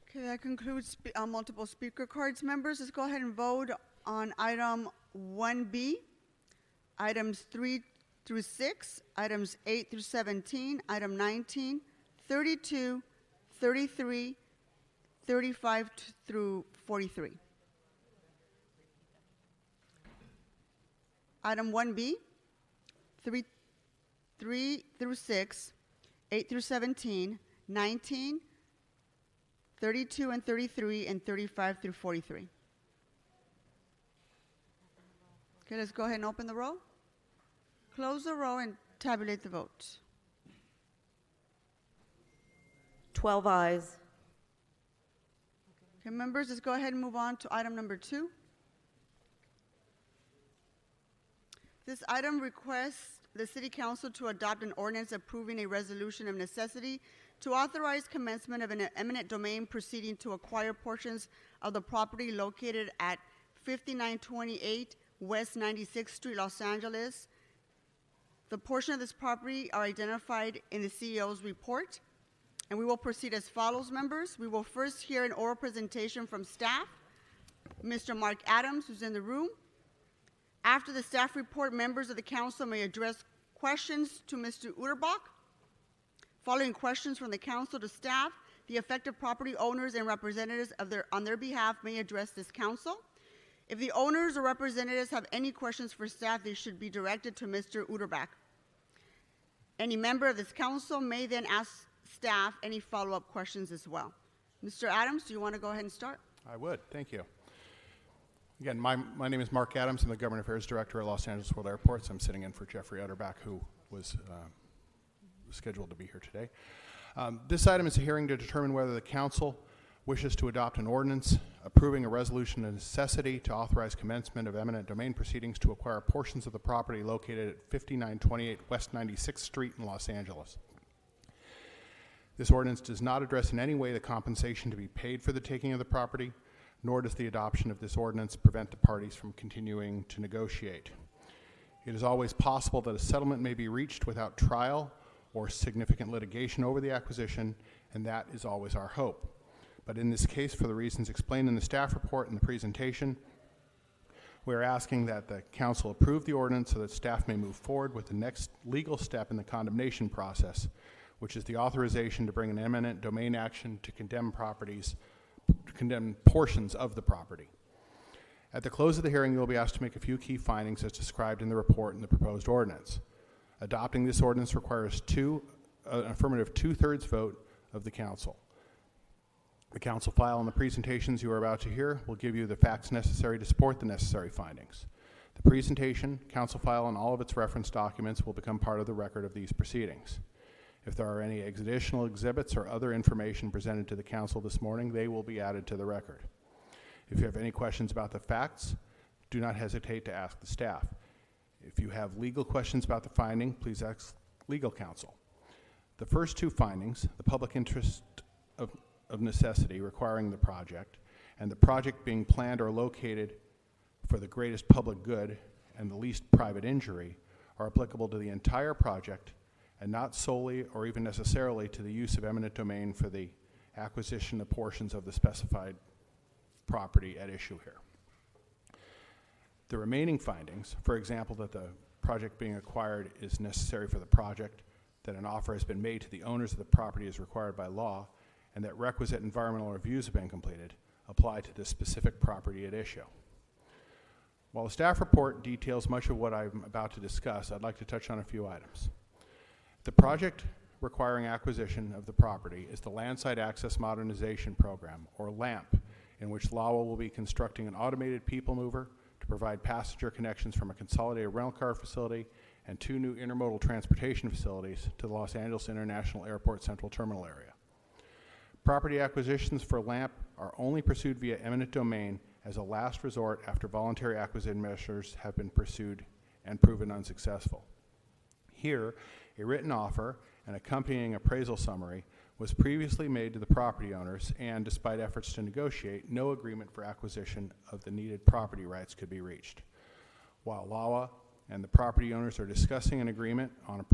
Okay, that concludes multiple speaker cards. Members, let's go ahead and vote on item 1B, items 3 through 6, items 8 through 17, item 19, 32, 33, 35 through 43. Item 1B, 3 through 6, 8 through 17, 19, 32 and 33, and 35 through 43. Okay, let's go ahead and open the roll. Close the roll and tabulate the votes. 12 ayes. Okay, members, let's go ahead and move on to item number 2. This item requests the City Council to adopt an ordinance approving a resolution of necessity to authorize commencement of an eminent domain proceeding to acquire portions of the property located at 5928 West 96th Street, Los Angeles. The portion of this property are identified in the CEO's report, and we will proceed as follows, members. We will first hear an oral presentation from staff, Mr. Mark Adams, who's in the room. After the staff report, members of the council may address questions to Mr. Utterbach. Following questions from the council to staff, the affected property owners and representatives on their behalf may address this council. If the owners or representatives have any questions for staff, they should be directed to Mr. Utterbach. Any member of this council may then ask staff any follow-up questions as well. Mr. Adams, do you want to go ahead and start? I would. Thank you. Again, my name is Mark Adams. I'm the Government Affairs Director at Los Angeles World Airports. I'm sitting in for Jeffrey Utterbach, who was scheduled to be here today. This item is a hearing to determine whether the council wishes to adopt an ordinance approving a resolution of necessity to authorize commencement of eminent domain proceedings to acquire portions of the property located at 5928 West 96th Street in Los Angeles. This ordinance does not address in any way the compensation to be paid for the taking of the property, nor does the adoption of this ordinance prevent the parties from continuing to negotiate. It is always possible that a settlement may be reached without trial or significant litigation over the acquisition, and that is always our hope. But in this case, for the reasons explained in the staff report and the presentation, we're asking that the council approve the ordinance so that staff may move forward with the next legal step in the condemnation process, which is the authorization to bring an eminent domain action to condemn portions of the property. At the close of the hearing, you will be asked to make a few key findings as described in the report and the proposed ordinance. Adopting this ordinance requires an affirmative two-thirds vote of the council. The council file and the presentations you are about to hear will give you the facts necessary to support the necessary findings. The presentation, council file, and all of its reference documents will become part of the record of these proceedings. If there are any additional exhibits or other information presented to the council this morning, they will be added to the record. If you have any questions about the facts, do not hesitate to ask the staff. If you have legal questions about the finding, please ask legal counsel. The first two findings, the public interest of necessity requiring the project, and the project being planned or located for the greatest public good and the least private injury, are applicable to the entire project and not solely or even necessarily to the use of eminent domain for the acquisition of portions of the specified property at issue here. The remaining findings, for example, that the project being acquired is necessary for the project, that an offer has been made to the owners of the property as required by law, and that requisite environmental reviews have been completed, apply to the specific property at issue. While the staff report details much of what I'm about to discuss, I'd like to touch on a few items. The project requiring acquisition of the property is the Landside Access Modernization Program, or LAMP, in which LAWA will be constructing an automated people mover to provide passenger connections from a consolidated rental car facility and 2 new intermodal transportation facilities to the Los Angeles International Airport Central Terminal area. Property acquisitions for LAMP are only pursued via eminent domain as a last resort after voluntary acquisition measures have been pursued and proven unsuccessful. Here, a written offer and accompanying appraisal summary was previously made to the property owners, and despite efforts to negotiate, no agreement for acquisition of the needed property rights could be reached. While LAWA and the property owners are discussing an agreement on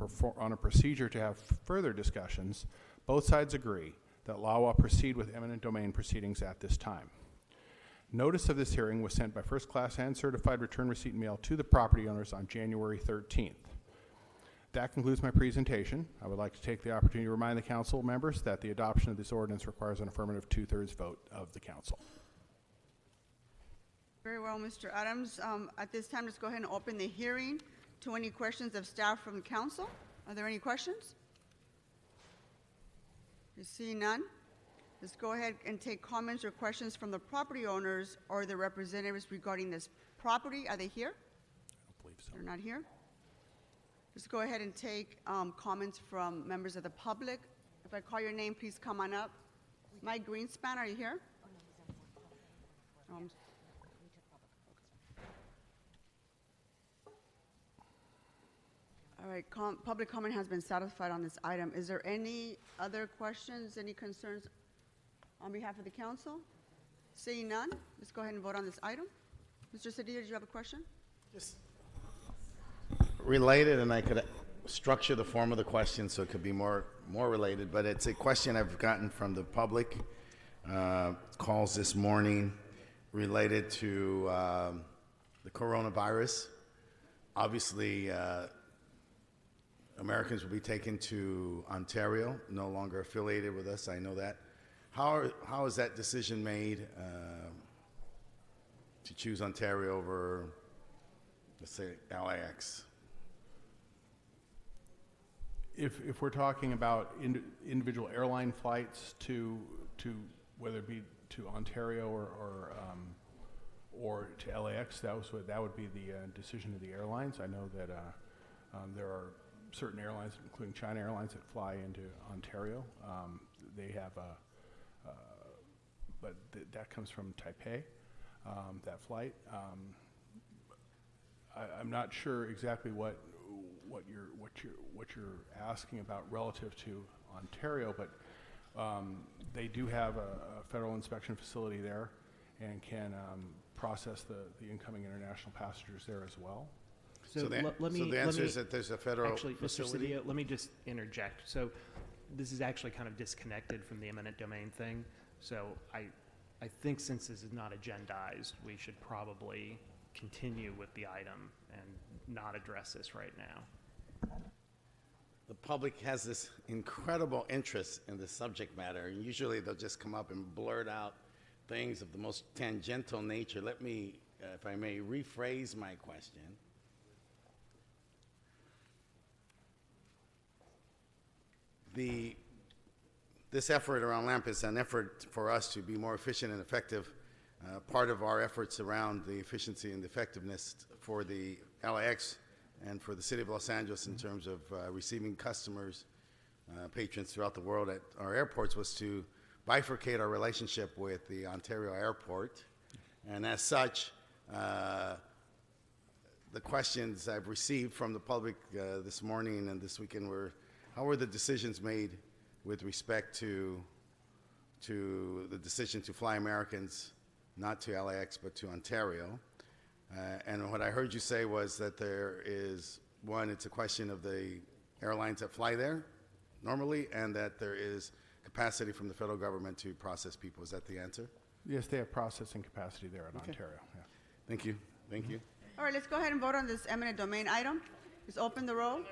a procedure to have further discussions, both sides agree that LAWA proceed with eminent domain proceedings at this time. Notice of this hearing was sent by first class and certified return receipt mail to the property owners on January 13th. That concludes my presentation. I would like to take the opportunity to remind the council members that the adoption of this ordinance requires an affirmative two-thirds vote of the council. Very well, Mr. Adams. At this time, let's go ahead and open the hearing to any questions of staff from the council. Are there any questions? You see none? Let's go ahead and take comments or questions from the property owners or the representatives regarding this property. Are they here? I don't believe so. They're not here? Let's go ahead and take comments from members of the public. If I call your name, please come on up. Mike Greenspan, are you here? All right, public comment has been satisfied on this item. Is there any other questions, any concerns on behalf of the council? Seeing none, let's go ahead and vote on this item. Mr. Cedillo, did you have a question? Just related, and I could structure the form of the question so it could be more related, but it's a question I've gotten from the public, calls this morning related to the coronavirus. Obviously, Americans will be taken to Ontario, no longer affiliated with us, I know that. How is that decision made to choose Ontario over, let's say, LAX? If we're talking about individual airline flights to whether it be to Ontario or to LAX, that would be the decision of the airlines. I know that there are certain airlines, including China Airlines, that fly into Ontario. They have but that comes from Taipei. That flight. I'm not sure exactly what you're asking about relative to Ontario, but they do have a federal inspection facility there and can process the incoming international passengers there as well. So the answer is that there's a federal facility? Mr. Cedillo, let me just interject. So this is actually kind of disconnected from the eminent domain thing. So I think since this is not agendized, we should probably continue with the item and not address this right now. The public has this incredible interest in the subject matter, and usually they'll just come up and blurt out things of the most tangential nature. Let me if I may rephrase my question. This effort around LAMP is an effort for us to be more efficient and effective. Part of our efforts around the efficiency and effectiveness for the LAX and for the City of Los Angeles in terms of receiving customers, patrons throughout the world at our airports was to bifurcate our relationship with the Ontario Airport. And as such, the questions I've received from the public this morning and this weekend were, how were the decisions made with respect to the decision to fly Americans not to LAX but to Ontario? And what I heard you say was that there is, one, it's a question of the airlines that fly there normally, and that there is capacity from the federal government to process people. Is that the answer? Yes, they have processing capacity there in Ontario. Yeah. Thank you. Thank you. All right, let's go ahead and vote on this eminent domain item. Just open the roll,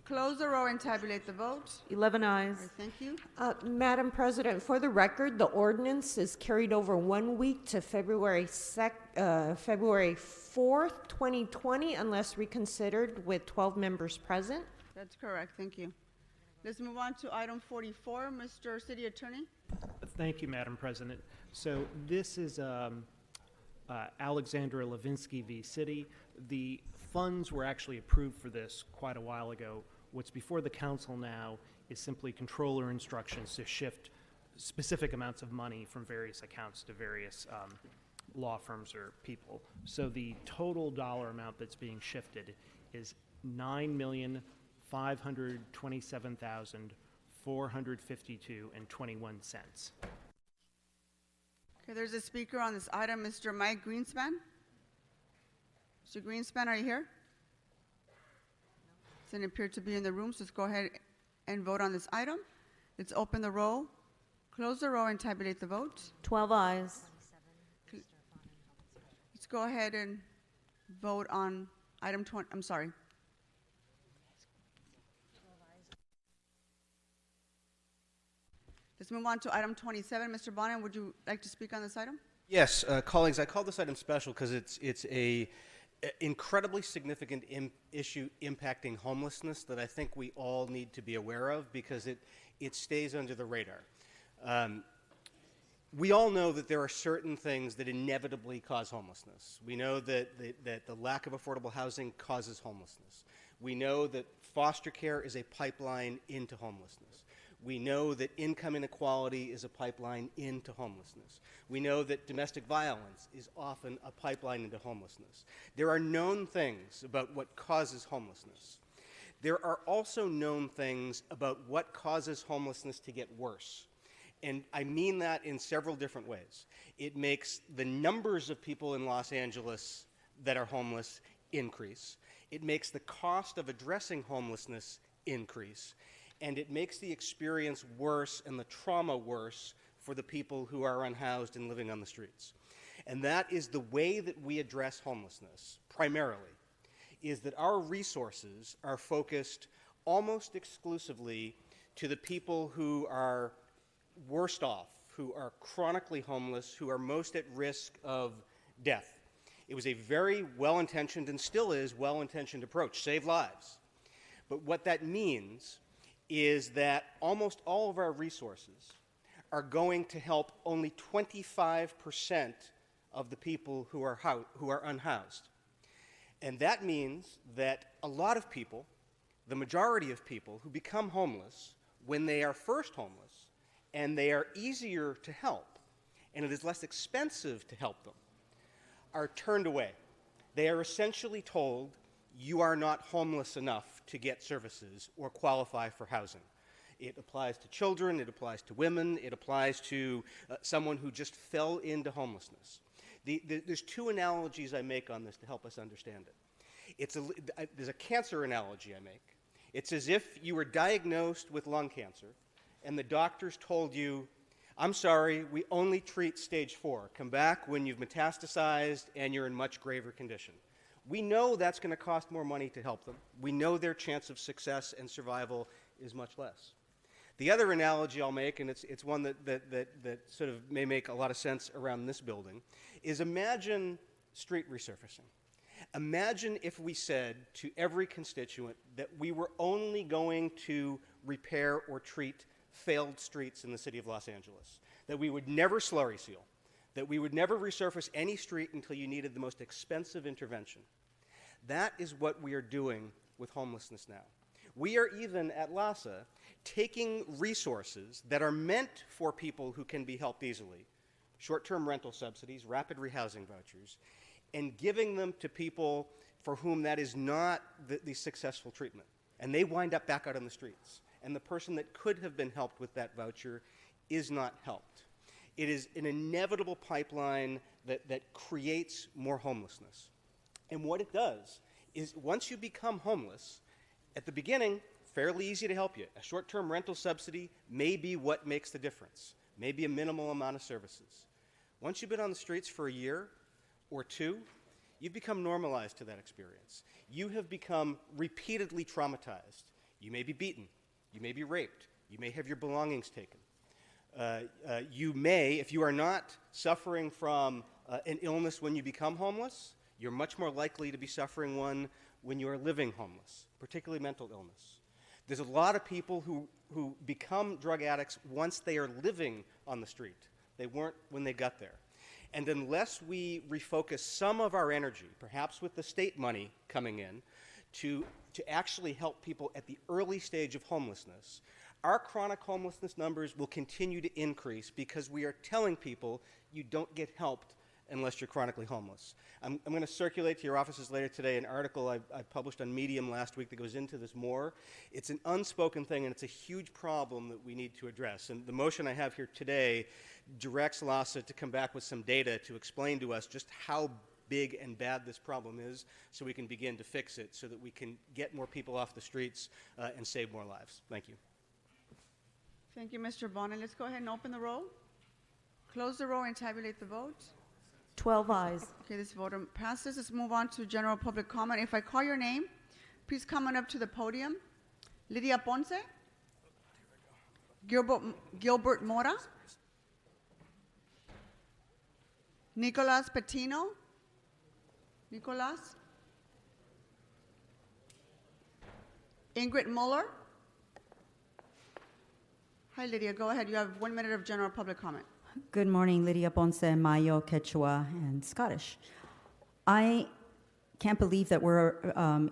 close the roll, and tabulate the vote. 11 ayes. All right, thank you. Madam President, for the record, the ordinance is carried over 1 week to February 4th, 2020, unless reconsidered with 12 members present. That's correct. Thank you. Let's move on to item 44. Mr. City Attorney. Thank you, Madam President. So this is Alexandra Levinsky v. City. The funds were actually approved for this quite a while ago. What's before the council now is simply controller instructions to shift specific amounts of money from various accounts to various law firms or people. So the total dollar amount that's being shifted is $9,527,452.21. Okay, there's a speaker on this item, Mr. Mike Greenspan. Mr. Greenspan, are you here? Doesn't appear to be in the room, so let's go ahead and vote on this item. Let's open the roll, close the roll, and tabulate the vote. 12 ayes. Let's go ahead and vote on item 20. I'm sorry. Let's move on to item 27. Mr. Bonin, would you like to speak on this item? Yes, colleagues, I call this item special because it's a incredibly significant issue impacting homelessness that I think we all need to be aware of because it stays under the radar. We all know that there are certain things that inevitably cause homelessness. We know that the lack of affordable housing causes homelessness. We know that foster care is a pipeline into homelessness. We know that income inequality is a pipeline into homelessness. We know that domestic violence is often a pipeline into homelessness. There are known things about what causes homelessness. There are also known things about what causes homelessness to get worse. And I mean that in several different ways. It makes the numbers of people in Los Angeles that are homeless increase. It makes the cost of addressing homelessness increase. And it makes the experience worse and the trauma worse for the people who are unhoused and living on the streets. And that is the way that we address homelessness, primarily, is that our resources are focused almost exclusively to the people who are worst off, who are chronically homeless, who are most at risk of death. It was a very well-intentioned and still is well-intentioned approach, save lives. But what that means is that almost all of our resources are going to help only 25% of the people who are unhoused. And that means that a lot of people, the majority of people who become homeless when they are first homeless, and they are easier to help, and it is less expensive to help them, are turned away. They are essentially told, you are not homeless enough to get services or qualify for housing. It applies to children, it applies to women, it applies to someone who just fell into homelessness. There's two analogies I make on this to help us understand it. There's a cancer analogy I make. It's as if you were diagnosed with lung cancer and the doctors told you, I'm sorry, we only treat stage 4. Come back when you've metastasized and you're in much graver condition. We know that's going to cost more money to help them. We know their chance of success and survival is much less. The other analogy I'll make, and it's one that sort of may make a lot of sense around this building, is imagine street resurfacing. Imagine if we said to every constituent that we were only going to repair or treat failed streets in the city of Los Angeles, that we would never slurry seal, that we would never resurface any street until you needed the most expensive intervention. That is what we are doing with homelessness now. We are even at LAHSA taking resources that are meant for people who can be helped easily, short-term rental subsidies, rapid rehousing vouchers, and giving them to people for whom that is not the successful treatment. And they wind up back out on the streets. And the person that could have been helped with that voucher is not helped. It is an inevitable pipeline that creates more homelessness. And what it does is once you become homeless, at the beginning, fairly easy to help you. A short-term rental subsidy may be what makes the difference, maybe a minimal amount of services. Once you've been on the streets for a year or two, you've become normalized to that experience. You have become repeatedly traumatized. You may be beaten. You may be raped. You may have your belongings taken. You may, if you are not suffering from an illness when you become homeless, you're much more likely to be suffering one when you are living homeless, particularly mental illness. There's a lot of people who become drug addicts once they are living on the street. They weren't when they got there. And unless we refocus some of our energy, perhaps with the state money coming in, to actually help people at the early stage of homelessness, our chronic homelessness numbers will continue to increase because we are telling people you don't get helped unless you're chronically homeless. I'm going to circulate to your offices later today an article I published on Medium last week that goes into this more. It's an unspoken thing, and it's a huge problem that we need to address. And the motion I have here today directs LAHSA to come back with some data to explain to us just how big and bad this problem is so we can begin to fix it so that we can get more people off the streets and save more lives. Thank you. Thank you, Mr. Bonin. Let's go ahead and open the roll. Close the roll and tabulate the vote. 12 ayes. Okay, this vote passes. Let's move on to general public comment. If I call your name, please come on up to the podium. Lydia Ponce. Gilbert Mora. Nicolas Patino. Nicolas. Ingrid Muller. Hi, Lydia. Go ahead. You have 1 minute of general public comment. Good morning, Lydia Ponce, Mayo, Quechua, and Scottish. I can't believe that we're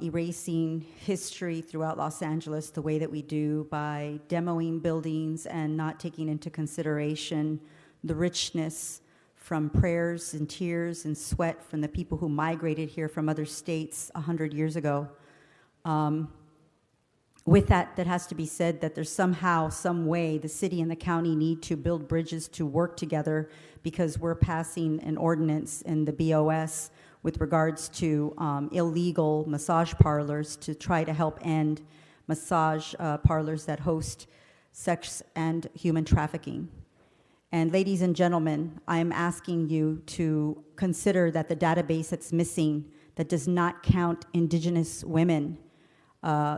erasing history throughout Los Angeles the way that we do by demoing buildings and not taking into consideration the richness from prayers and tears and sweat from the people who migrated here from other states 100 years ago. With that has to be said that there's somehow, some way, the city and the county need to build bridges to work together because we're passing an ordinance in the BOS with regards to illegal massage parlors to try to help end massage parlors that host sex and human trafficking. And ladies and gentlemen, I'm asking you to consider that the database that's missing that does not count Indigenous women,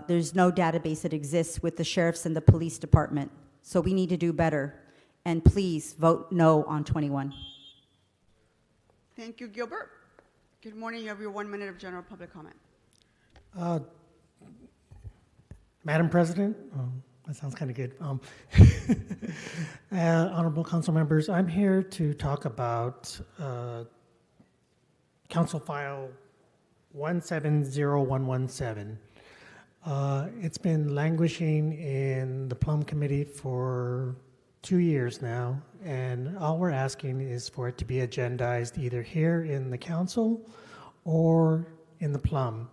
there's no database that exists with the sheriffs and the police department. So we need to do better. And please vote no on 21. Thank you, Gilbert. Good morning. You have your 1 minute of general public comment. Madam President, that sounds kind of good. Honorable council members, I'm here to talk about Council File 170117. It's been languishing in the Plum Committee for 2 years now, and all we're asking is for it to be agendized either here in the council or in the Plum.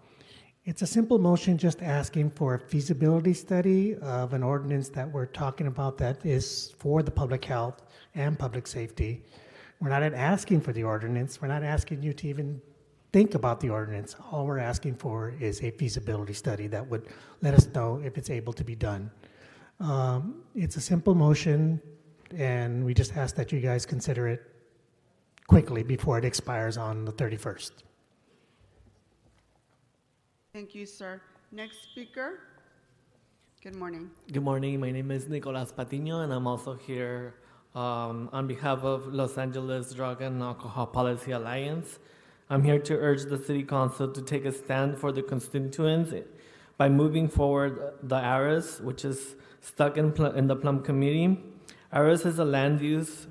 It's a simple motion just asking for a feasibility study of an ordinance that we're talking about that is for the public health and public safety. We're not asking for the ordinance. We're not asking you to even think about the ordinance. All we're asking for is a feasibility study that would let us know if it's able to be done. It's a simple motion, and we just ask that you guys consider it quickly before it expires on the 31st. Thank you, sir. Next speaker. Good morning. Good morning. My name is Nicolas Patino, and I'm also here on behalf of Los Angeles Drug and Alcohol Policy Alliance. I'm here to urge the City Council to take a stand for the constituents by moving forward the ARIS, which is stuck in the Plum Committee. ARIS is a land use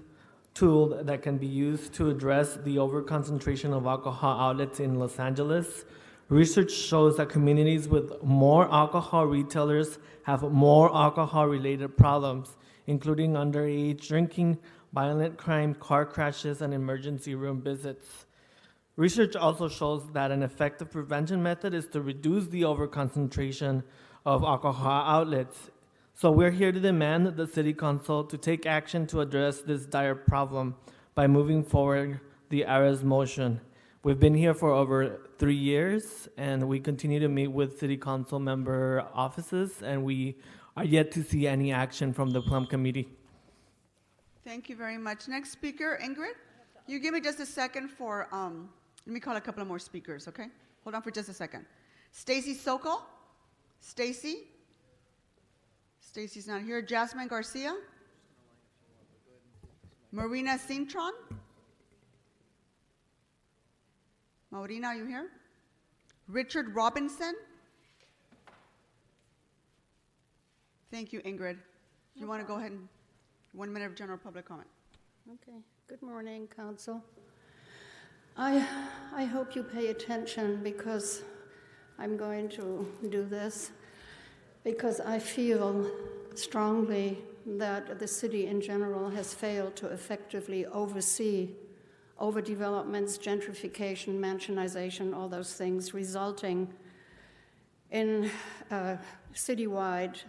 tool that can be used to address the overconcentration of alcohol outlets in Los Angeles. Research shows that communities with more alcohol retailers have more alcohol-related problems, including underage drinking, violent crime, car crashes, and emergency room visits. Research also shows that an effective prevention method is to reduce the overconcentration of alcohol outlets. So we're here to demand the City Council to take action to address this dire problem by moving forward the ARIS motion. We've been here for over 3 years, and we continue to meet with City Council member offices, and we are yet to see any action from the Plum Committee. Thank you very much. Next speaker, Ingrid. You give me just a second for, let me call a couple of more speakers, okay? Hold on for just a second. Stacy Sokol. Stacy. Stacy's not here. Jasmine Garcia. Marina Cintron. Maurina, are you here? Richard Robinson. Thank you, Ingrid. You want to go ahead and 1 minute of general public comment. Okay. Good morning, Council. I hope you pay attention because I'm going to do this because I feel strongly that the city in general has failed to effectively oversee overdevelopments, gentrification, mansionization, all those things, resulting in citywide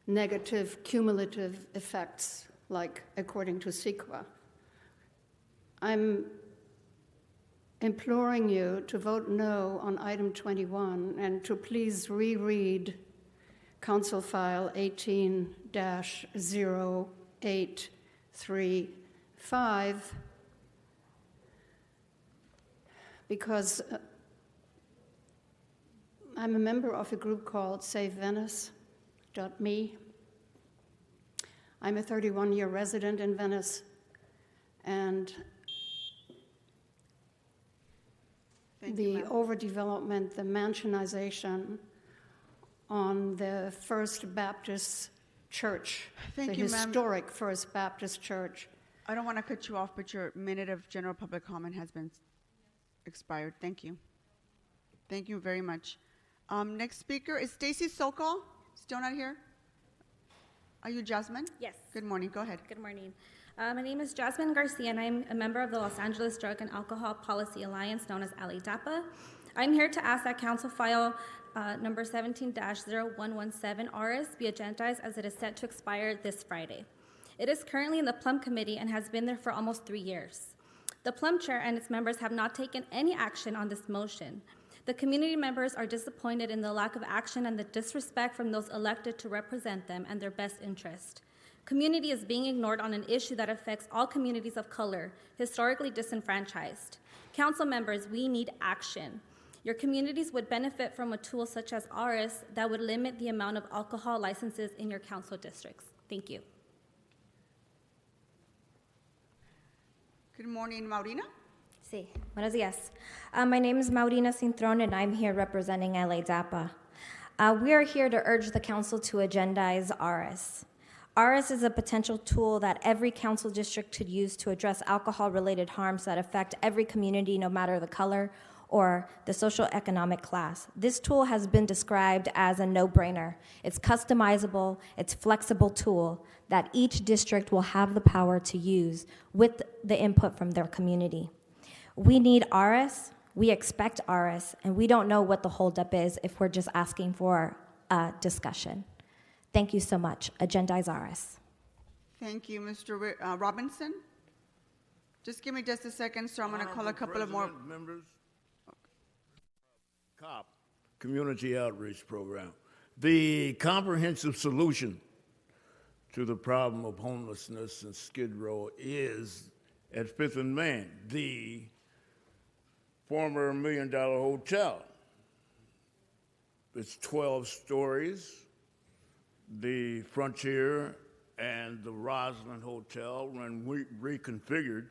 negative cumulative effects, like according to CEQA. I'm imploring you to vote no on item 21 and to please reread Council File 18-0835 because I'm a member of a group called SaveVenice.me. I'm a 31-year resident in Venice, and the overdevelopment, the mansionization on the First Baptist Church, the historic First Baptist Church. I don't want to cut you off, but your minute of general public comment has been expired. Thank you. Thank you very much. Next speaker is Stacy Sokol. Still not here? Are you Jasmine? Yes. Good morning. Go ahead. Good morning. My name is Jasmine Garcia, and I'm a member of the Los Angeles Drug and Alcohol Policy Alliance, known as LADAPA. I'm here to ask that Council File number 17-0117 RS be agendized as it is set to expire this Friday. It is currently in the Plum Committee and has been there for almost 3 years. The Plum Chair and its members have not taken any action on this motion. The community members are disappointed in the lack of action and the disrespect from those elected to represent them and their best interest. Community is being ignored on an issue that affects all communities of color, historically disenfranchised. Council members, we need action. Your communities would benefit from a tool such as ours that would limit the amount of alcohol licenses in your council districts. Thank you. Good morning, Maurina. Sí, buenos días. My name is Maurina Cintron, and I'm here representing LADAPA. We are here to urge the council to agendize ARIS. ARIS is a potential tool that every council district could use to address alcohol-related harms that affect every community, no matter the color or the socioeconomic class. This tool has been described as a no-brainer. It's customizable, it's flexible tool that each district will have the power to use with the input from their community. We need ARIS, we expect ARIS, and we don't know what the holdup is if we're just asking for a discussion. Thank you so much. Agendize ARIS. Thank you, Mr. Robinson. Just give me just a second, so I'm going to call a couple of more. Members, COP, Community Outreach Program. The comprehensive solution to the problem of homelessness in Skid Row is at 5th and Main, the former $1 Million Hotel. It's 12 stories. The Frontier and the Roslyn Hotel, when we reconfigured,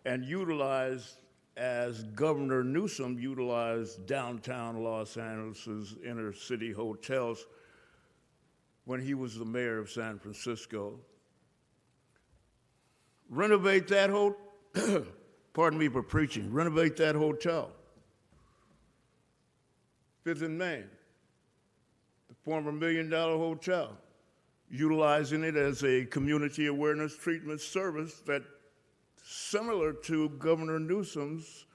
and utilized as Governor Newsom utilized downtown Los Angeles' inner city hotels when he was the mayor of San Francisco. Renovate that pardon me for preaching, renovate that hotel. Fifth and Main, the former $1 Million Hotel, utilizing it as a community awareness treatment service that similar to Governor Newsom's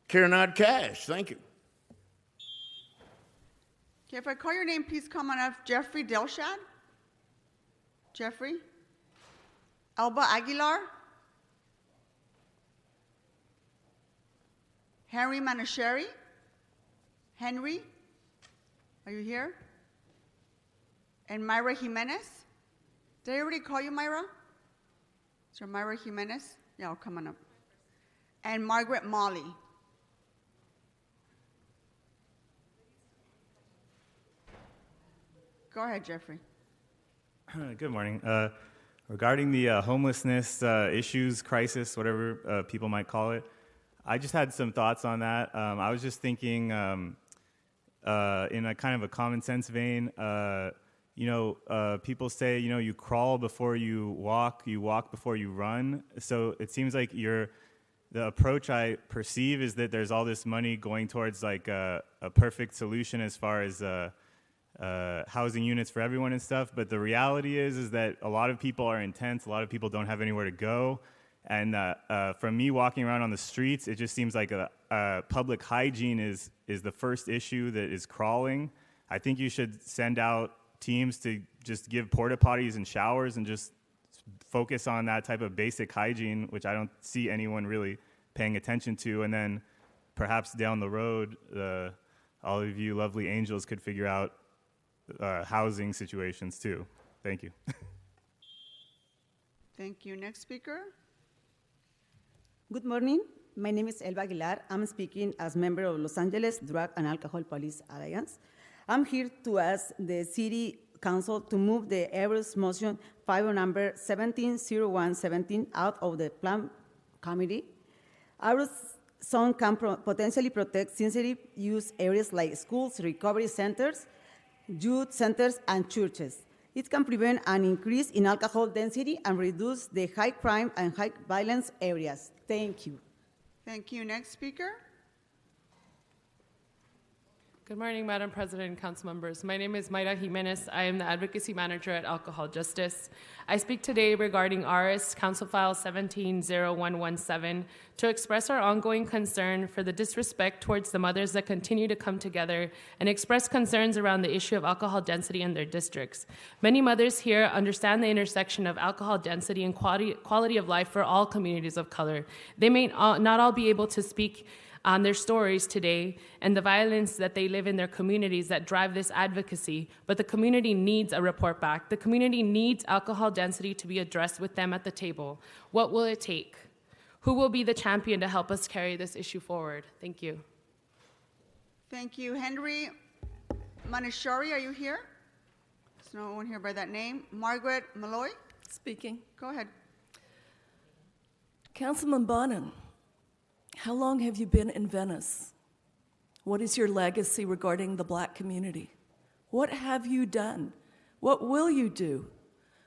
Care Not Cash. Thank you. Okay, if I call your name, please come on up. Jeffrey Delshad? Jeffrey? Elba Aguilar? Henry Manasheri? Henry? Are you here? And Myra Jimenez? Did I already call you Myra? Is there Myra Jimenez? Yeah, I'll come on up. And Margaret Molly. Go ahead, Jeffrey. Good morning. Regarding the homelessness issues, crisis, whatever people might call it, I just had some thoughts on that. I was just thinking in a kind of a common sense vein, people say, you crawl before you walk before you run. So it seems like the approach I perceive is that there's all this money going towards like a perfect solution as far as housing units for everyone and stuff. But the reality is that a lot of people are in tents. A lot of people don't have anywhere to go. And from me walking around on the streets, it just seems like public hygiene is the first issue that is crawling. I think you should send out teams to just give porta potties and showers and just focus on that type of basic hygiene, which I don't see anyone really paying attention to. And then perhaps down the road, all of you lovely angels could figure out housing situations too. Thank you. Thank you. Next speaker. Good morning. My name is Elba Aguilar. I'm speaking as member of Los Angeles Drug and Alcohol Police Alliance. I'm here to ask the City Council to move the Everest motion file number 170117 out of the Plan Committee. Our zone can potentially protect sensitive use areas like schools, recovery centers, youth centers, and churches. It can prevent an increase in alcohol density and reduce the high crime and high violence areas. Thank you. Thank you. Next speaker. Good morning, Madam President and council members. My name is Mayra Jimenez. I am the Advocacy Manager at Alcohol Justice. I speak today regarding RS Council File 170117 to express our ongoing concern for the disrespect towards the mothers that continue to come together and express concerns around the issue of alcohol density in their districts. Many mothers here understand the intersection of alcohol density and quality of life for all communities of color. They may not all be able to speak on their stories today and the violence that they live in their communities that drive this advocacy, but the community needs a report back. The community needs alcohol density to be addressed with them at the table. What will it take? Who will be the champion to help us carry this issue forward? Thank you. Thank you. Henry Manashari, are you here? There's no one here by that name. Margaret Malloy? Speaking. Go ahead. Councilman Bonin, how long have you been in Venice? What is your legacy regarding the Black community? What have you done? What will you do?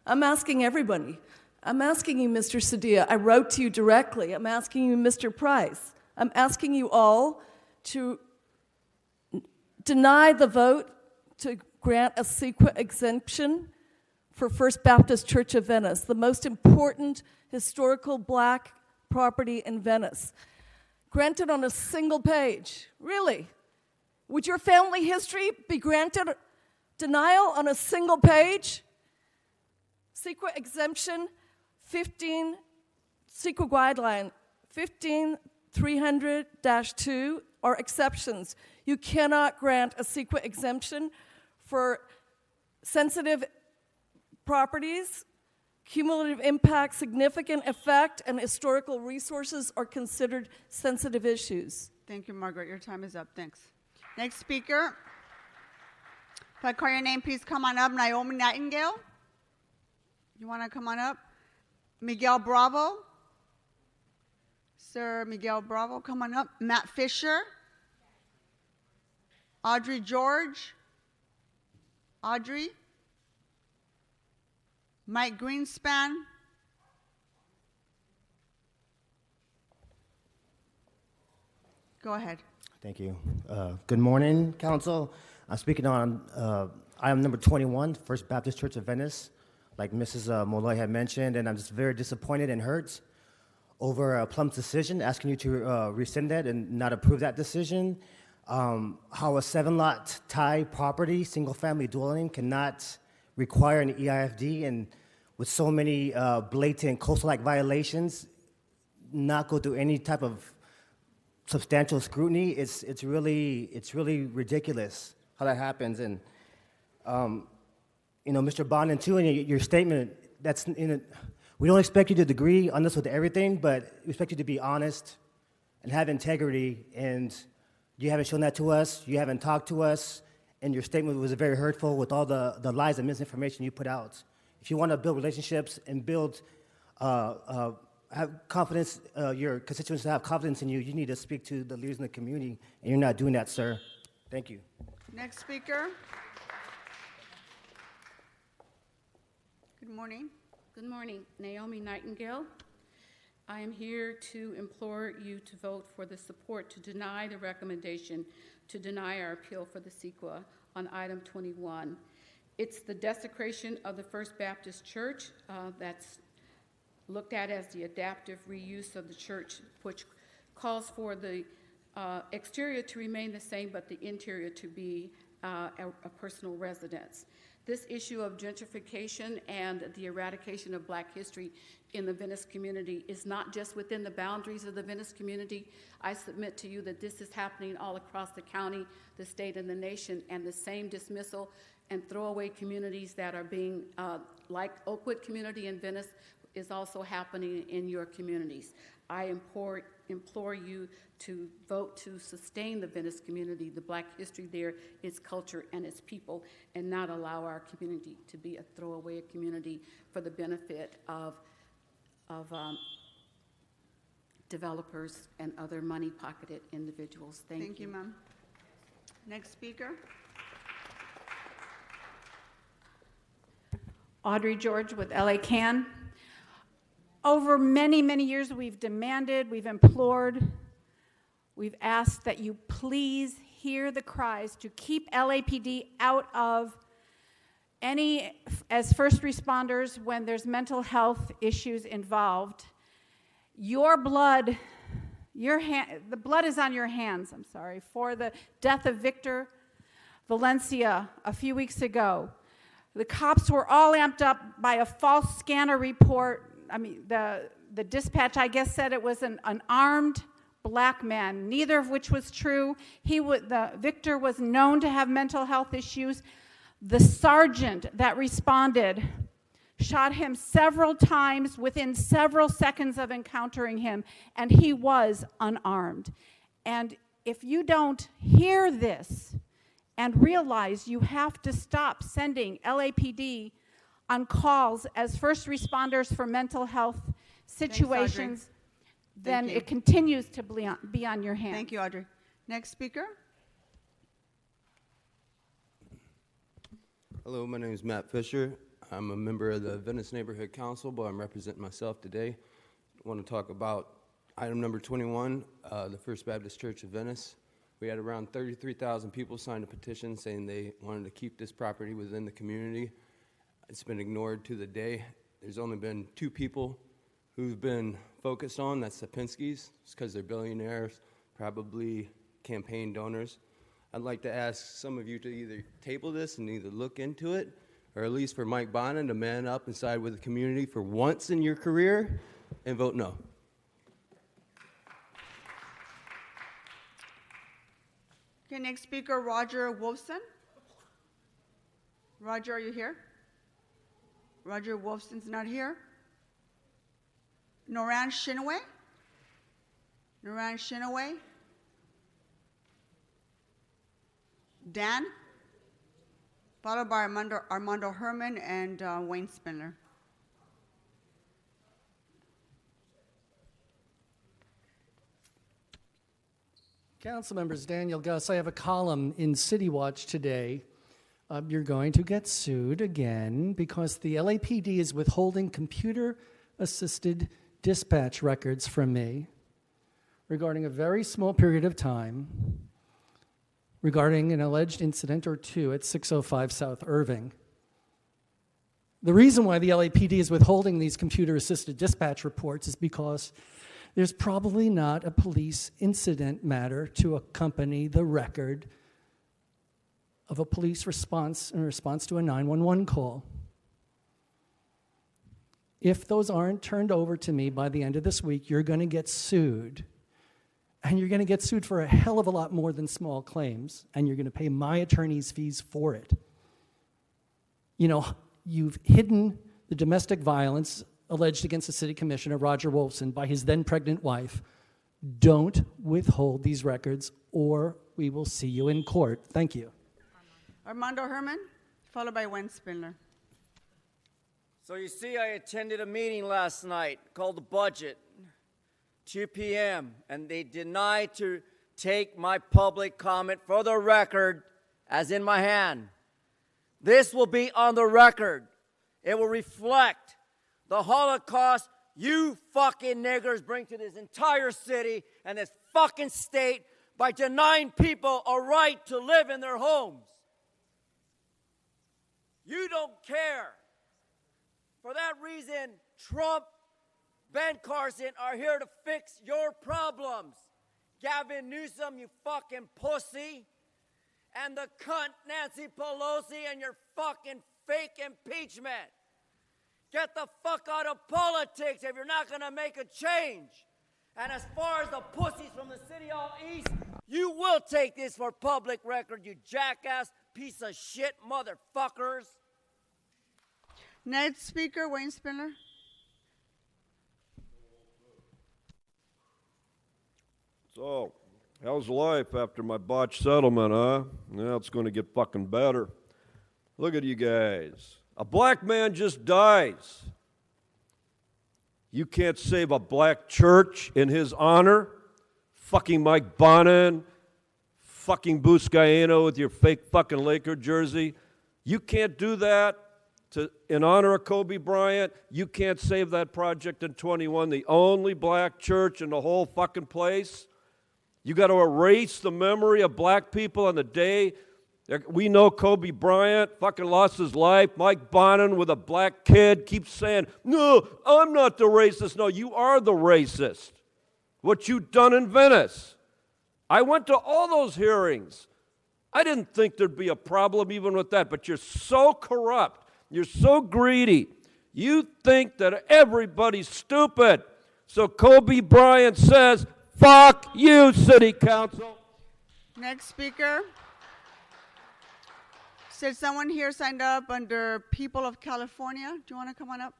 I'm asking everybody. I'm asking you, Mr. Sadia. I wrote to you directly. I'm asking you, Mr. Price. I'm asking you all to deny the vote to grant a CEQA exemption for First Baptist Church of Venice, the most important historical Black property in Venice. Granted on a single page. Really? Would your family history be granted denial on a single page? CEQA exemption 15, CEQA guideline 15300-2 are exceptions. You cannot grant a CEQA exemption for sensitive properties. Cumulative impact, significant effect, and historical resources are considered sensitive issues. Thank you, Margaret. Your time is up. Thanks. Next speaker. If I call your name, please come on up. Naomi Nightingale. You want to come on up? Miguel Bravo. Sir Miguel Bravo, come on up. Matt Fisher. Audrey George. Audrey. Mike Greenspan. Go ahead. Thank you. Good morning, Council. I'm speaking on item number 21, First Baptist Church of Venice, like Mrs. Molloy had mentioned, and I'm just very disappointed and hurt over Plum's decision, asking you to rescind that and not approve that decision. How a 7-lot tie property, single-family dwelling, cannot require an EIFD, and with so many blatant coastal act violations, not go through any type of substantial scrutiny. It's really ridiculous how that happens. And Mr. Bonin, too, in your statement, we don't expect you to agree on this with everything, but we expect you to be honest and have integrity. And you haven't shown that to us. You haven't talked to us. And your statement was very hurtful with all the lies and misinformation you put out. If you want to build relationships and have confidence, your constituents have confidence in you, you need to speak to the leaders in the community, and you're not doing that, sir. Thank you. Next speaker. Good morning. Good morning. Naomi Nightingale. I am here to implore you to vote for the support to deny the recommendation to deny our appeal for the CEQA on item 21. It's the desecration of the First Baptist Church that's looked at as the adaptive reuse of the church, which calls for the exterior to remain the same, but the interior to be a personal residence. This issue of gentrification and the eradication of Black history in the Venice community is not just within the boundaries of the Venice community. I submit to you that this is happening all across the county, the state, and the nation, and the same dismissal and throwaway communities that are being, like Oakwood community in Venice, is also happening in your communities. I implore you to vote to sustain the Venice community, the Black history there, its culture, and its people, and not allow our community to be a throwaway community for the benefit of developers and other money-pocketed individuals. Thank you. Ma'am. Next speaker. Audrey George with LA Can. Over many, many years, we've demanded, we've implored, we've asked that you please hear the cries to keep LAPD out of any, as first responders, when there's mental health issues involved. Your blood, the blood is on your hands, I'm sorry, for the death of Victor Valencia a few weeks ago. The cops were all amped up by a false scanner report. I mean, the dispatch, I guess, said it was an armed Black man, neither of which was true. Victor was known to have mental health issues. The sergeant that responded shot him several times within several seconds of encountering him, and he was unarmed. And if you don't hear this and realize you have to stop sending LAPD on calls as first responders for mental health situations, then it continues to be on your hands. Thank you, Audrey. Next speaker. Hello, my name is Matt Fisher. I'm a member of the Venice Neighborhood Council, but I'm representing myself today. I want to talk about item number 21, the First Baptist Church of Venice. We had around 33,000 people sign a petition saying they wanted to keep this property within the community. It's been ignored to the day. There's only been 2 people who've been focused on, that's the Penskes. It's because they're billionaires, probably campaign donors. I'd like to ask some of you to either table this and either look into it, or at least for Mike Bonin to man up and side with the community for once in your career and vote no. Okay, next speaker, Roger Wolfson. Roger, are you here? Roger Wolfson's not here. Noran Shinaway? Noran Shinaway? Dan? Followed by Armando Herman and Wayne Spindler. Council members, Daniel Gus, I have a column in City Watch today. You're going to get sued again because the LAPD is withholding computer-assisted dispatch records from me regarding a very small period of time regarding an alleged incident or two at 605 South Irving. The reason why the LAPD is withholding these computer-assisted dispatch reports is because there's probably not a police incident matter to accompany the record of a police response in response to a 911 call. If those aren't turned over to me by the end of this week, you're going to get sued. And you're going to get sued for a hell of a lot more than small claims, and you're going to pay my attorney's fees for it. You know, you've hidden the domestic violence alleged against the city commissioner, Roger Wolfson, by his then pregnant wife. Don't withhold these records, or we will see you in court. Thank you. Armando Herman, followed by Wayne Spindler. So you see, I attended a meeting last night called the Budget, 2 p.m., and they denied to take my public comment for the record as in my hand. This will be on the record. It will reflect the Holocaust you fucking niggers bring to this entire city and this fucking state by denying people a right to live in their homes. You don't care. For that reason, Trump, Ben Carson are here to fix your problems. Gavin Newsom, you fucking pussy. And the cunt Nancy Pelosi and your fucking fake impeachment. Get the fuck out of politics if you're not going to make a change. And as far as the pussies from the City Hall East, you will take this for public record, you jackass piece of shit motherfuckers. Next speaker, Wayne Spindler. So, how's life after my botched settlement, huh? Now it's going to get fucking better. Look at you guys. A black man just dies. You can't save a black church in his honor? Fucking Mike Bonin, fucking Buscaino with your fake fucking Laker jersey. You can't do that in honor of Kobe Bryant. You can't save that project in 21, the only black church in the whole fucking place. You got to erase the memory of black people on the day we know Kobe Bryant fucking lost his life. Mike Bonin with a black kid keeps saying, no, I'm not the racist. No, you are the racist. What you done in Venice. I went to all those hearings. I didn't think there'd be a problem even with that, but you're so corrupt. You're so greedy. You think that everybody's stupid. So Kobe Bryant says, fuck you, City Council. Next speaker. Said someone here signed up under People of California. Do you want to come on up?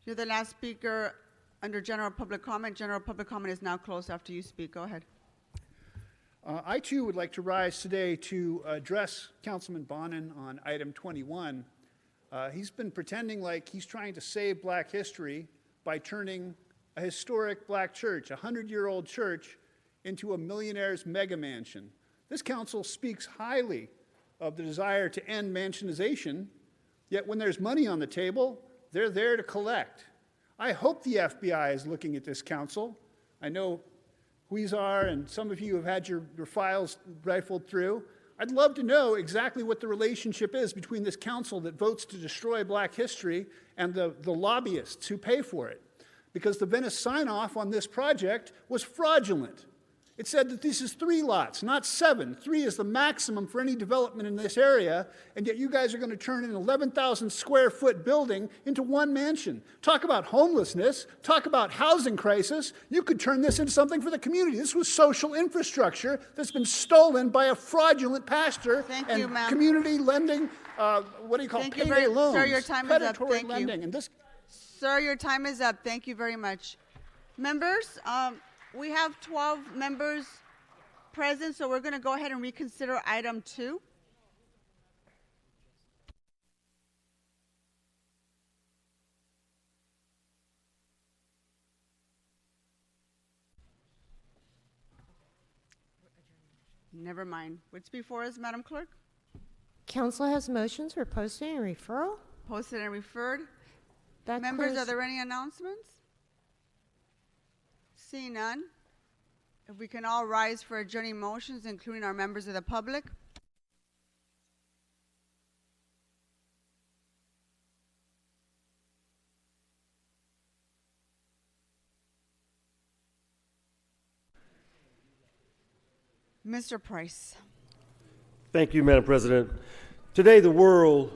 You're the last speaker under general public comment. General public comment is now closed after you speak. Go ahead. I too would like to rise today to address Councilman Bonin on item 21. He's been pretending like he's trying to save black history by turning a historic black church, a 100-year-old church, into a millionaire's mega mansion. This council speaks highly of the desire to end mansionization, yet when there's money on the table, they're there to collect. I hope the FBI is looking at this council. I know Huizar and some of you have had your files rifled through. I'd love to know exactly what the relationship is between this council that votes to destroy black history and the lobbyists who pay for it. Because the Venice sign-off on this project was fraudulent. It said that this is 3 lots, not 7. 3 is the maximum for any development in this area, and yet you guys are going to turn an 11,000 square foot building into one mansion. Talk about homelessness, talk about housing crisis. You could turn this into something for the community. This was social infrastructure that's been stolen by a fraudulent pastor. Thank and you, ma'am. community lending, what do you call Thank payday you very, loans, sir, your time is up. predatory Thank lending. you. And this Sir, your time is up. Thank you very much. Members, we have 12 members present, so we're going to go ahead and reconsider item 2. Never mind. What's before us, Madam Clerk? Council has motions for posting and referral. Posted and referred. That Members, clears- are there any announcements? Seeing none. If we can all rise for adjourning motions, including our members of the public. Mr. Price. Thank you, Madam President. Today, the world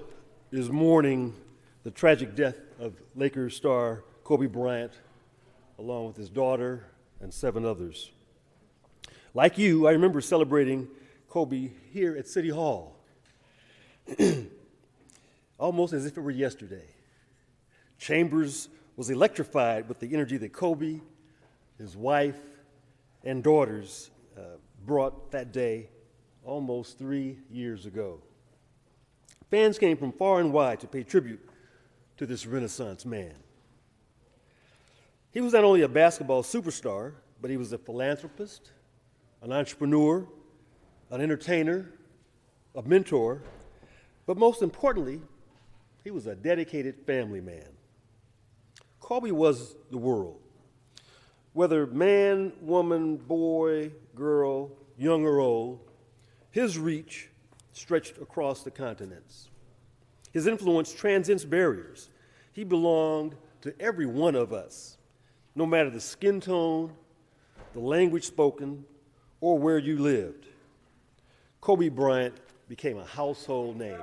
is mourning the tragic death of Lakers star Kobe Bryant, along with his daughter and 7 others. Like you, I remember celebrating Kobe here at City Hall, almost as if it were yesterday. Chambers was electrified with the energy that Kobe, his wife, and daughters brought that day almost 3 years ago. Fans came from far and wide to pay tribute to this Renaissance man. He was not only a basketball superstar, but he was a philanthropist, an entrepreneur, an entertainer, a mentor, but most importantly, he was a dedicated family man. Kobe was the world. Whether man, woman, boy, girl, young or old, his reach stretched across the continents. His influence transcends barriers. He belonged to every one of us, no matter the skin tone, the language spoken, or where you lived. Kobe Bryant became a household name.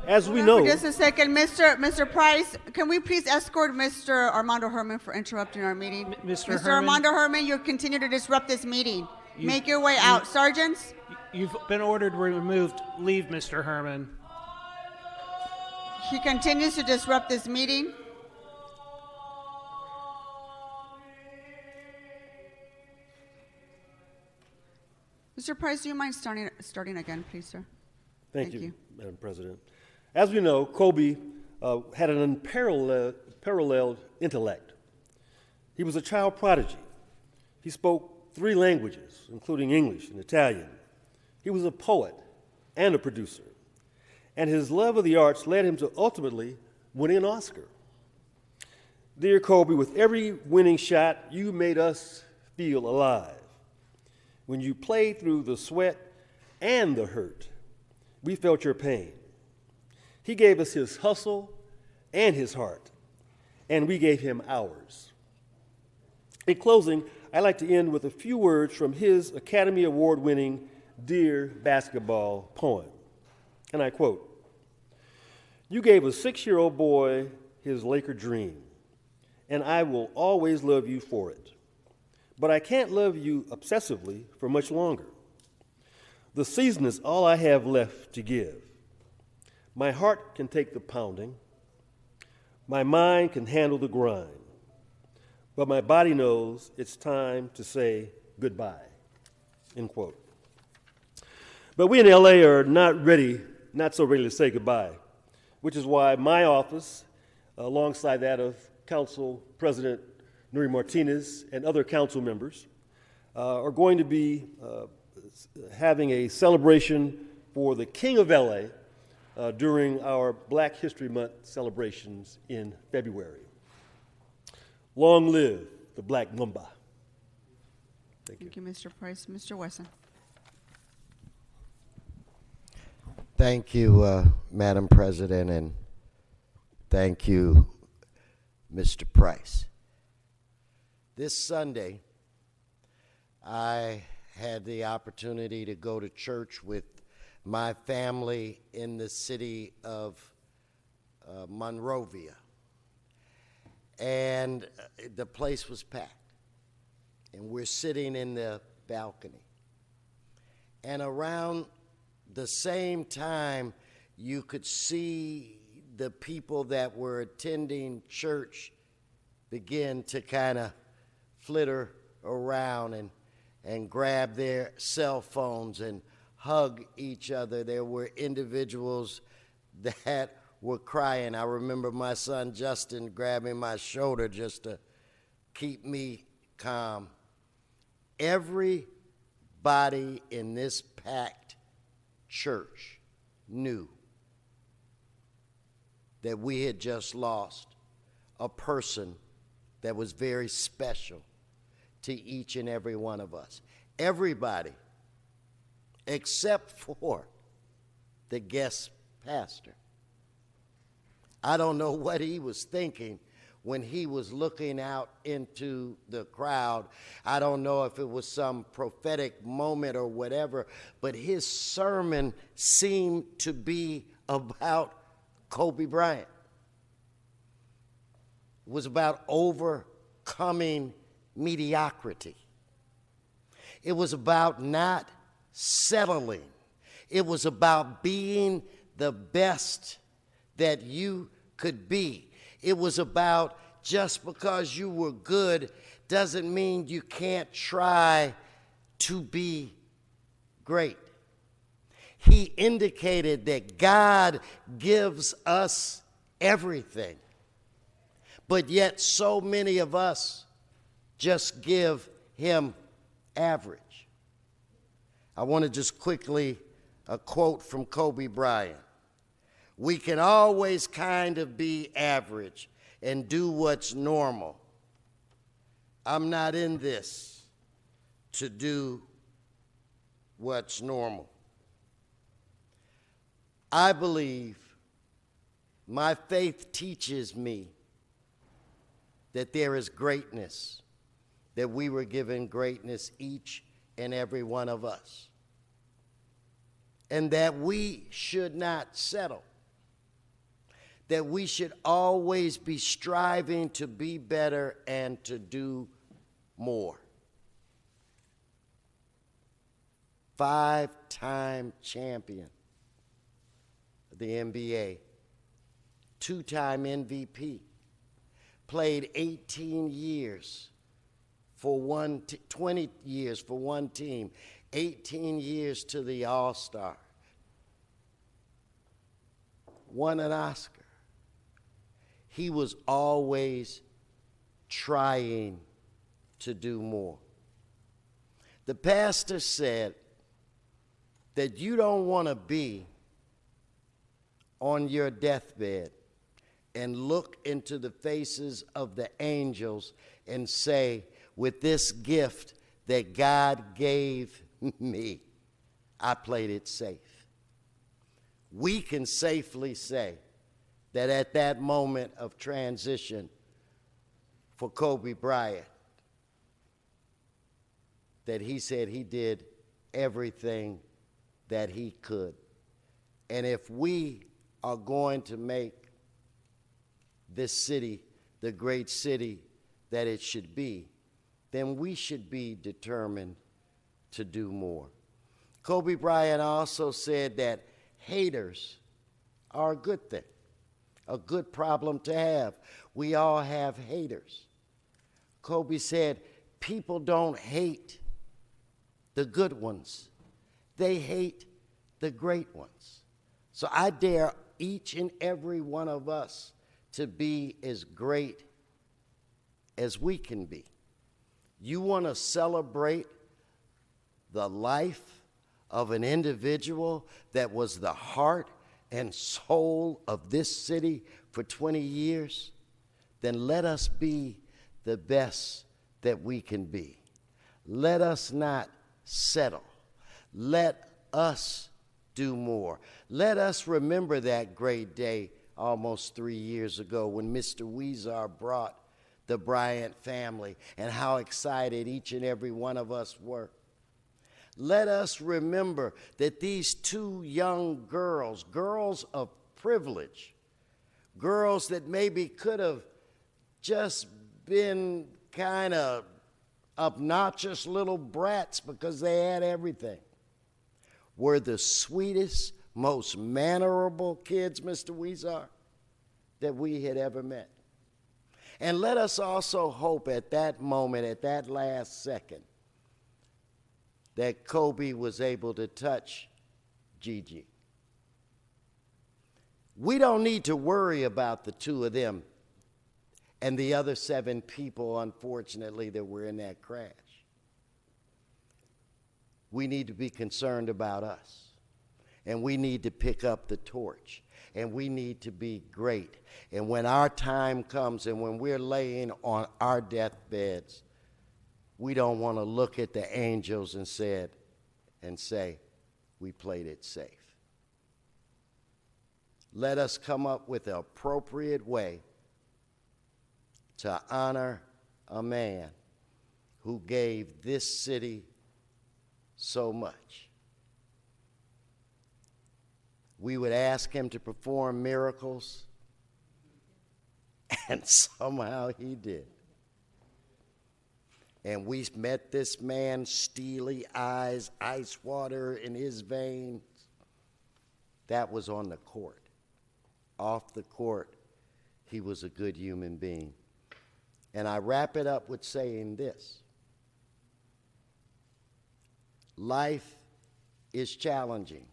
As we know, Just a second, Mr. Price, can we please escort Mr. Armando Herman for interrupting our meeting? Mr. Herman? Armando Herman, you continue to disrupt this meeting. Make your way out. Sergeants? You've been ordered removed. Leave, Mr. Herman. He continues to disrupt this meeting. Mr. Price, do you mind starting again, please, sir? Thank you, Madam President. As we know, Kobe had an unparalleled intellect. He was a child prodigy. He spoke 3 languages, including English and Italian. He was a poet and a producer. And his love of the arts led him to ultimately winning an Oscar. Dear Kobe, with every winning shot, you made us feel alive. When you played through the sweat and the hurt, we felt your pain. He gave us his hustle and his heart, and we gave him ours. In closing, I'd like to end with a few words from his Academy Award-winning Dear Basketball poem. And I quote, "You gave a 6-year-old boy his Laker dream, and I will always love you for it. But I can't love you obsessively for much longer. The season is all I have left to give. My heart can take the pounding. My mind can handle the grind. But my body knows it's time to say goodbye." End quote. But we in LA are not so ready to say goodbye, which is why my office, alongside that of Council President Nury Martinez and other council members, are going to be having a celebration for the King of LA during our Black History Month celebrations in February. Long live the Black Mamba. Thank you, Mr. Price. Mr. Wesson. Thank you, Madam President, and thank you, Mr. Price. This Sunday, I had the opportunity to go to church with my family in the city of Monrovia. And the place was packed. And we're sitting in the balcony. And around the same time, you could see the people that were attending church begin to kind of flitter around and grab their cell phones and hug each other. There were individuals that were crying. I remember my son Justin grabbing my shoulder just to keep me calm. Every Everybody in this packed church knew that we had just lost a person that was very special to each and every one of us. Everybody, except for the guest pastor. I don't know what he was thinking when he was looking out into the crowd. I don't know if it was some prophetic moment or whatever, but his sermon seemed to be about Kobe Bryant. It was about overcoming mediocrity. It was about not settling. It was about being the best that you could be. It was about just because you were good doesn't mean you can't try to be great. He indicated that God gives us everything, but yet so many of us just give him average. I want to just quickly a quote from Kobe Bryant. We can always kind of be average and do what's normal. I'm not in this to do what's normal. I believe my faith teaches me that there is greatness, that we were given greatness, each and every one of us, and that we should not settle, that we should always be striving to be better and to do more. 5-time champion of the NBA, 2-time MVP, played 18 years for 20 years for one team, 18 years to the All-Star, won an Oscar. He was always trying to do more. The pastor said that you don't want to be on your deathbed and look into the faces of the angels and say, with this gift that God gave me, I played it safe. We can safely say that at that moment of transition for Kobe Bryant, that he said he did everything that he could. And if we are going to make this city the great city that it should be, then we should be determined to do more. Kobe Bryant also said that haters are a good thing, a good problem to have. We all have haters. Kobe said, people don't hate the good ones. They hate the great ones. So I dare each and every one of us to be as great as we can be. You want to celebrate the life of an individual that was the heart and soul of this city for 20 years? Then let us be the best that we can be. Let us not settle. Let us do more. Let us remember that great day almost 3 years ago when Mr. Weezer brought the Bryant family and how excited each and every one of us were. Let us remember that these two young girls, girls of privilege, girls that maybe could have just been kind of obnoxious little brats because they had everything, were the sweetest, most mannerable kids, Mr. Weezer, that we had ever met. And let us also hope at that moment, at that last second, that Kobe was able to touch Gigi. We don't need to worry about the two of them and the other 7 people, unfortunately, that were in that crash. We need to be concerned about us. And we need to pick up the torch. And we need to be great. And when our time comes and when we're laying on our deathbeds, we don't want to look at the angels and say, we played it safe. Let us come up with an appropriate way to honor a man who gave this city so much. We would ask him to perform miracles, and somehow he did. And we met this man, steely eyes, ice water in his veins. That was on the court. Off the court, he was a good human being. And I wrap it up with saying this. Life is challenging.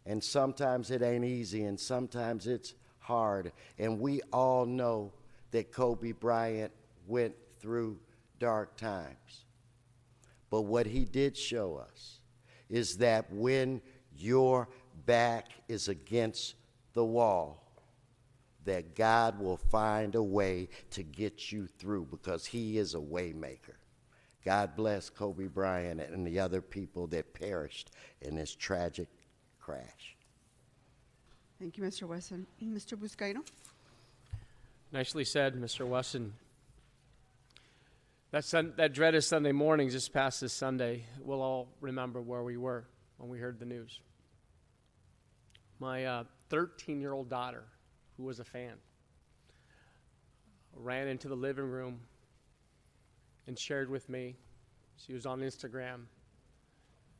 And sometimes it ain't easy, and sometimes it's hard. And we all know that Kobe Bryant went through dark times. But what he did show us is that when your back is against the wall, that God will find a way to get you through, because he is a way maker. God bless Kobe Bryant and the other people that perished in this tragic crash. Thank you, Mr. Wesson. Mr. Buscaino? Nicely said, Mr. Wesson. That dreaded Sunday morning just past this Sunday, we'll all remember where we were when we heard the news. My 13-year-old daughter, who was a fan, ran into the living room and shared with me, she was on Instagram,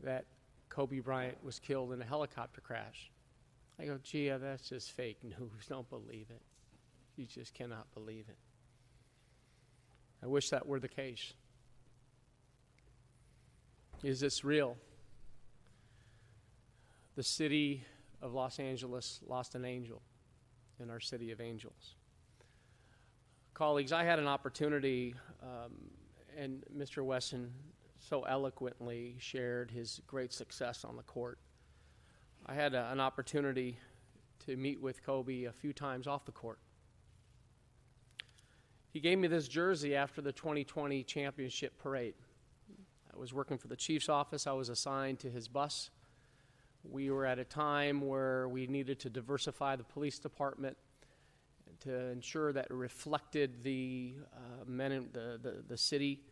that Kobe Bryant was killed in a helicopter crash. I go, Gia, that's just fake news. Don't believe it. You just cannot believe it. I wish that were the case. Is this real? The city of Los Angeles lost an angel in our city of angels. Colleagues, I had an opportunity, and Mr. Wesson so eloquently shared his great success on the court. I had an opportunity to meet with Kobe a few times off the court. He gave me this jersey after the 2020 championship parade. I was working for the chief's office. I was assigned to his bus. We were at a time where we needed to diversify the police department to ensure that it reflected the men in the city.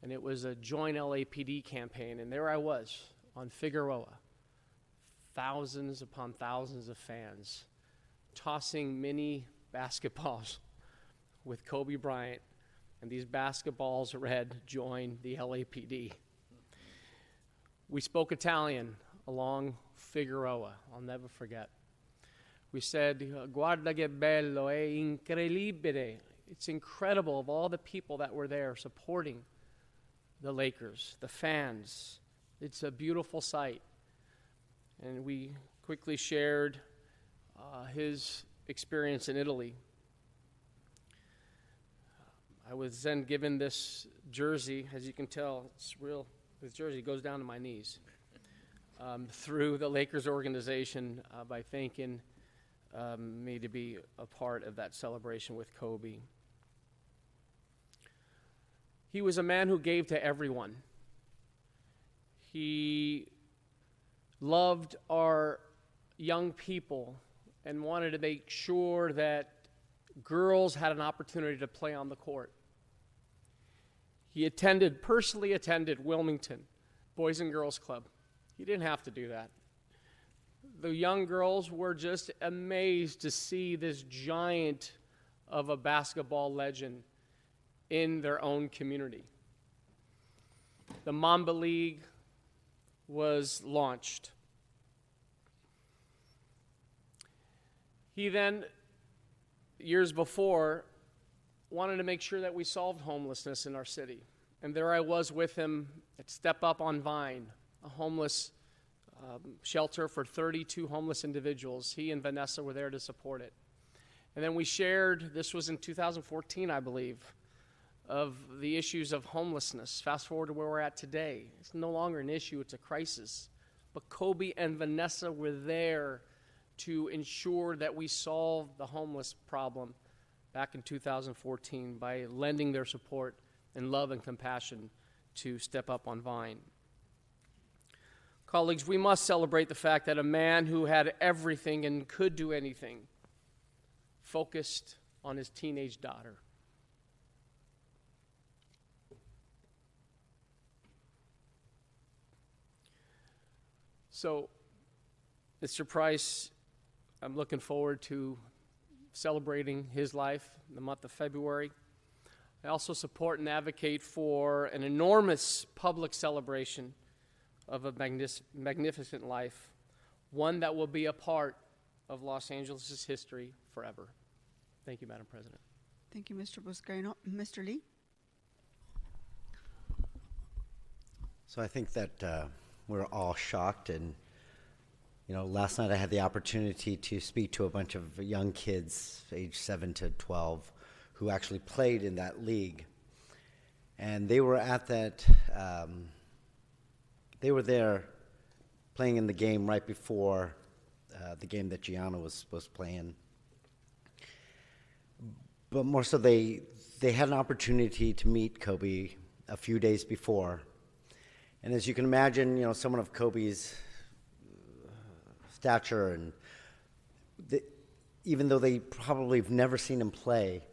And it was a joint LAPD campaign. And there I was on Figueroa, thousands upon thousands of fans, tossing mini basketballs with Kobe Bryant, and these basketballs read, "Join the LAPD." We spoke Italian along Figueroa, I'll never forget. We said, "Guarda che bello, è incredibile." It's incredible of all the people that were there supporting the Lakers, the fans. It's a beautiful sight. And we quickly shared his experience in Italy. I was then given this jersey. As you can tell, it's real. This jersey goes down to my knees. Through the Lakers organization by thanking me to be a part of that celebration with Kobe. He was a man who gave to everyone. He loved our young people and wanted to make sure that girls had an opportunity to play on the court. He personally attended Wilmington Boys and Girls Club. He didn't have to do that. The young girls were just amazed to see this giant of a basketball legend in their own community. The Mamba League was launched. He then, years before, wanted to make sure that we solved homelessness in our city. And there I was with him at Step Up on Vine, a homeless shelter for 32 homeless individuals. He and Vanessa were there to support it. And then we shared, this was in 2014, I believe, of the issues of homelessness. Fast forward to where we're at today. It's no longer an issue, it's a crisis. But Kobe and Vanessa were there to ensure that we solved the homeless problem back in 2014 by lending their support and love and compassion to Step Up on Vine. Colleagues, we must celebrate the fact that a man who had everything and could do anything focused on his teenage daughter. So, Mr. Price, I'm looking forward to celebrating his life in the month of February. I also support and advocate for an enormous public celebration of a magnificent life, one that will be a part of Los Angeles' history forever. Thank you, Madam President. Thank you, Mr. Buscaino. Mr. Lee? So I think that we're all shocked, and last night I had the opportunity to speak to a bunch of young kids, age 7 to 12, who actually played in that league, and they were at that. They were there playing in the game right before the game that Gianna was playing. But more so, they had an opportunity to meet Kobe a few days before. And as you can imagine, someone of Kobe's stature, and even though they probably have never seen him play,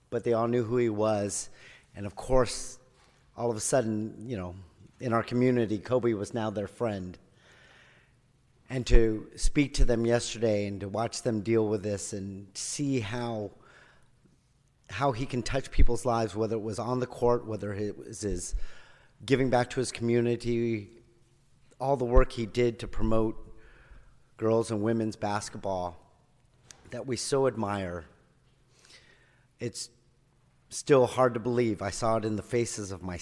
but they all knew who he was. And of course, all of a sudden, in our community, Kobe was now their friend. And to speak to them yesterday and to watch them deal with this and see how he can touch people's lives, whether it was on the court, whether it was his giving back to his community, all the work he did to promote girls and women's basketball that we so admire. It's still hard to believe. I saw it in the faces of my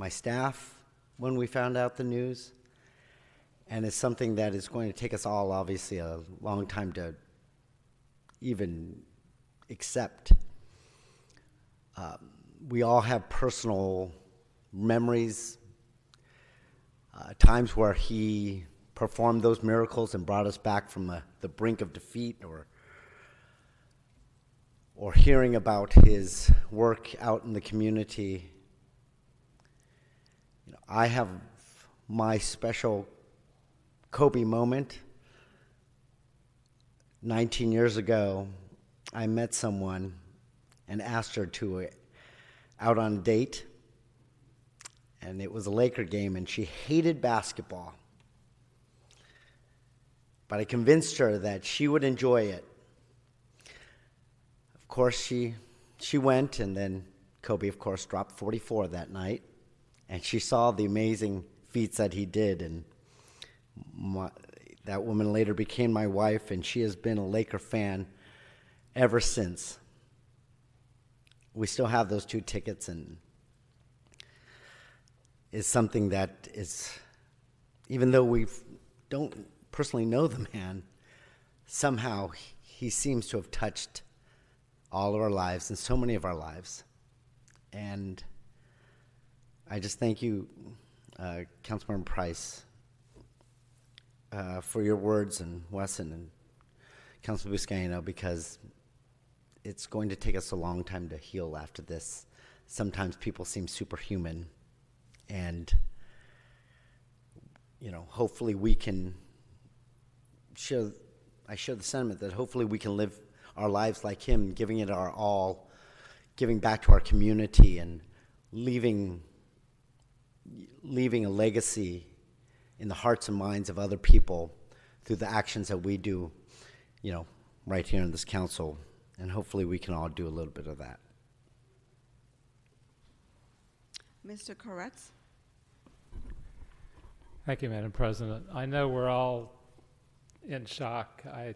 staff when we found out the news, and it's something that is going to take us all, obviously, a long time to even accept. We all have personal memories, times where he performed those miracles and brought us back from the brink of defeat, or hearing about his work out in the community. I have my special Kobe moment. 19 years ago, I met someone and asked her to out on a date, and it was a Laker game, and she hated basketball. But I convinced her that she would enjoy it. Of course, she went, and then Kobe, of course, dropped 44 that night, and she saw the amazing feats that he did, and that woman later became my wife, and she has been a Laker fan ever since. We still have those 2 tickets, and it's something that is, even though we don't personally know the man, somehow he seems to have touched all of our lives and so many of our lives. And I just thank you, Councilmember Price, for your words, and Wesson and Councilor Buscaino, because it's going to take us a long time to heal after this. Sometimes people seem superhuman, and hopefully we can share the sentiment that hopefully we can live our lives like him, giving it our all, giving back to our community, and leaving a legacy in the hearts and minds of other people through the actions that we do, right here in this council. And hopefully we can all do a little bit of that. Mr. Koretz? Thank you, Madam President. I know we're all in shock. I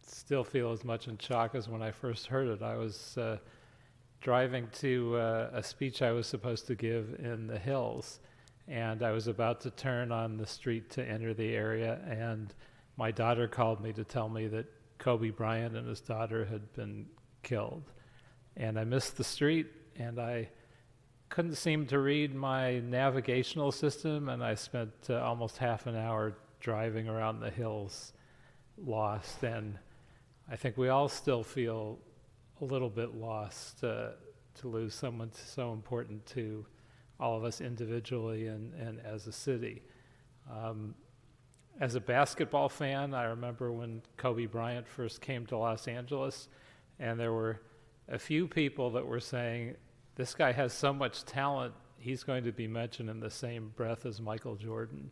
still feel as much in shock as when I first heard it. I was driving to a speech I was supposed to give in the Hills, and I was about to turn on the street to enter the area, and my daughter called me to tell me that Kobe Bryant and his daughter had been killed. And I missed the street, and I couldn't seem to read my navigational system, and I spent almost half an hour driving around the hills lost. And I think we all still feel a little bit lost to lose someone so important to all of us individually and as a city. As a basketball fan, I remember when Kobe Bryant first came to Los Angeles, and there were a few people that were saying, this guy has so much talent, he's going to be mentioned in the same breath as Michael Jordan.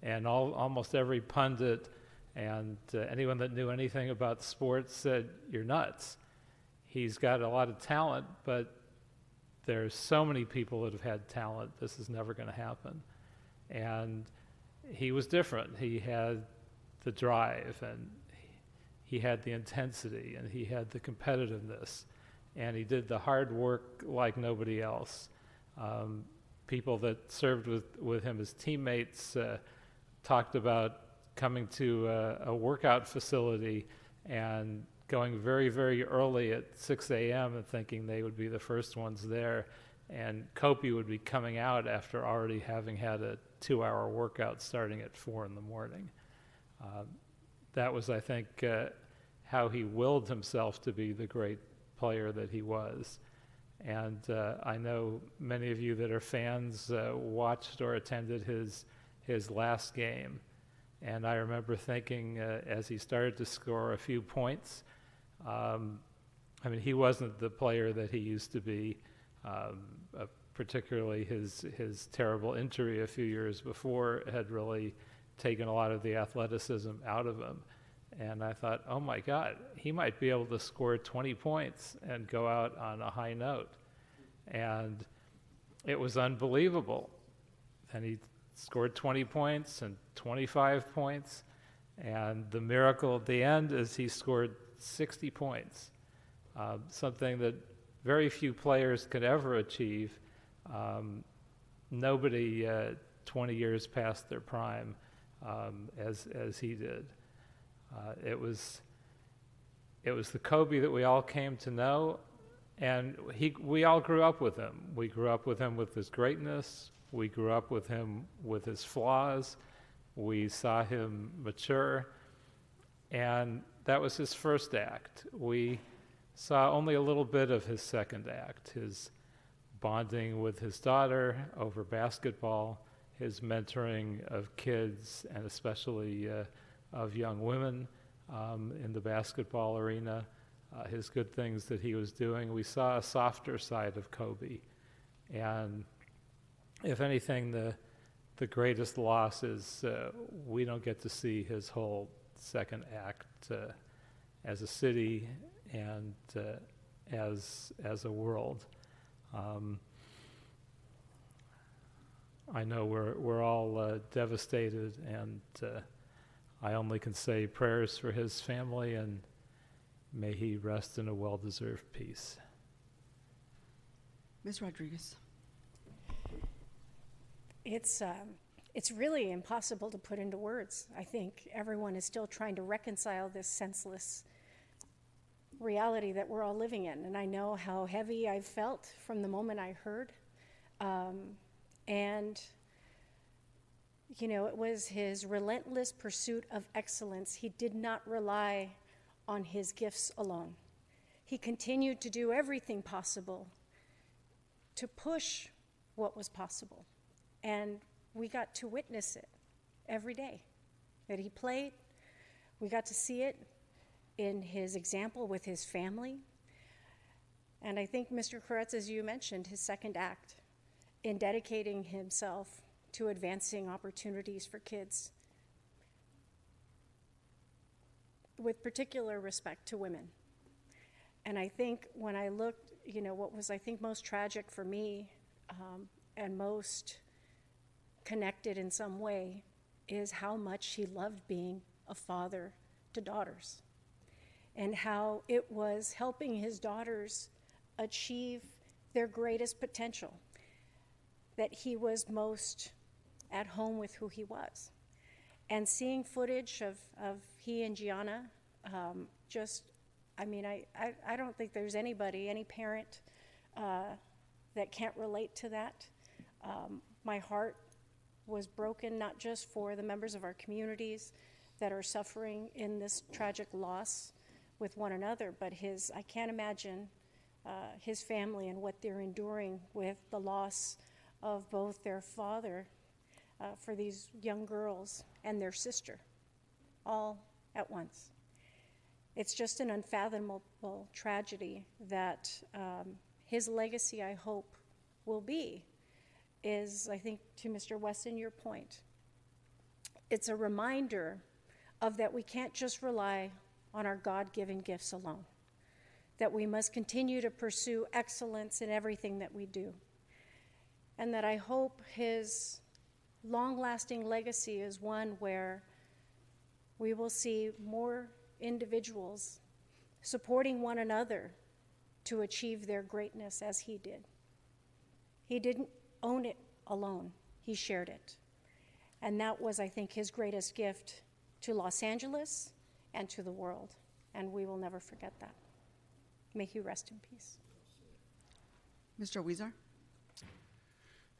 And almost every pundit and anyone that knew anything about sports said, you're nuts. He's got a lot of talent, but there's so many people that have had talent, this is never going to happen. And he was different. He had the drive, and he had the intensity, and he had the competitiveness, and he did the hard work like nobody else. People that served with him as teammates talked about coming to a workout facility and going very, very early at 6 a.m. and thinking they would be the first ones there. And Kobe would be coming out after already having had a 2-hour workout starting at 4 in the morning. That was, I think, how he willed himself to be the great player that he was. And I know many of you that are fans watched or attended his last game. And I remember thinking, as he started to score a few points, I mean, he wasn't the player that he used to be, particularly his terrible injury a few years before had really taken a lot of the athleticism out of him. And I thought, oh my God, he might be able to score 20 points and go out on a high note. And it was unbelievable. And he scored 20 points and 25 points. And the miracle at the end is he scored 60 points, something that very few players could ever achieve. Nobody 20 years past their prime as he did. It was the Kobe that we all came to know, and we all grew up with him. We grew up with him with his greatness. We grew up with him with his flaws. We saw him mature, and that was his first act. We saw only a little bit of his second act, his bonding with his daughter over basketball, his mentoring of kids, and especially of young women in the basketball arena, his good things that he was doing. We saw a softer side of Kobe. And if anything, the greatest loss is we don't get to see his whole second act as a city and as a world. I know we're all devastated, and I only can say prayers for his family, and may he rest in a well-deserved peace. Ms. Rodriguez. It's really impossible to put into words. I think everyone is still trying to reconcile this senseless reality that we're all living in. And I know how heavy I've felt from the moment I heard. And, you know, it was his relentless pursuit of excellence. He did not rely on his gifts alone. He continued to do everything possible to push what was possible. And we got to witness it every day that he played. We got to see it in his example with his family. And I think, Mr. Koretz, as you mentioned, his second act in dedicating himself to advancing opportunities for kids, with particular respect to women. And I think when I looked, you know, what was, I think, most tragic for me and most connected in some way is how much he loved being a father to daughters, and how it was helping his daughters achieve their greatest potential, that he was most at home with who he was. And seeing footage of he and Gianna, I mean, I don't think there's anybody, any parent that can't relate to that. My heart was broken not just for the members of our communities that are suffering in this tragic loss with one another, but I can't imagine his family and what they're enduring with the loss of both their father for these young girls and their sister, all at once. It's just an unfathomable tragedy that his legacy, I hope, will be, is, I think, to Mr. Weston, your point, it's a reminder of that we can't just rely on our God-given gifts alone, that we must continue to pursue excellence in everything that we do, and that I hope his long-lasting legacy is one where we will see more individuals supporting one another to achieve their greatness as he did. He didn't own it alone, he shared it. And that was, I think, his greatest gift to Los Angeles and to the world, and we will never forget that. May he rest in peace. Mr. Weezer?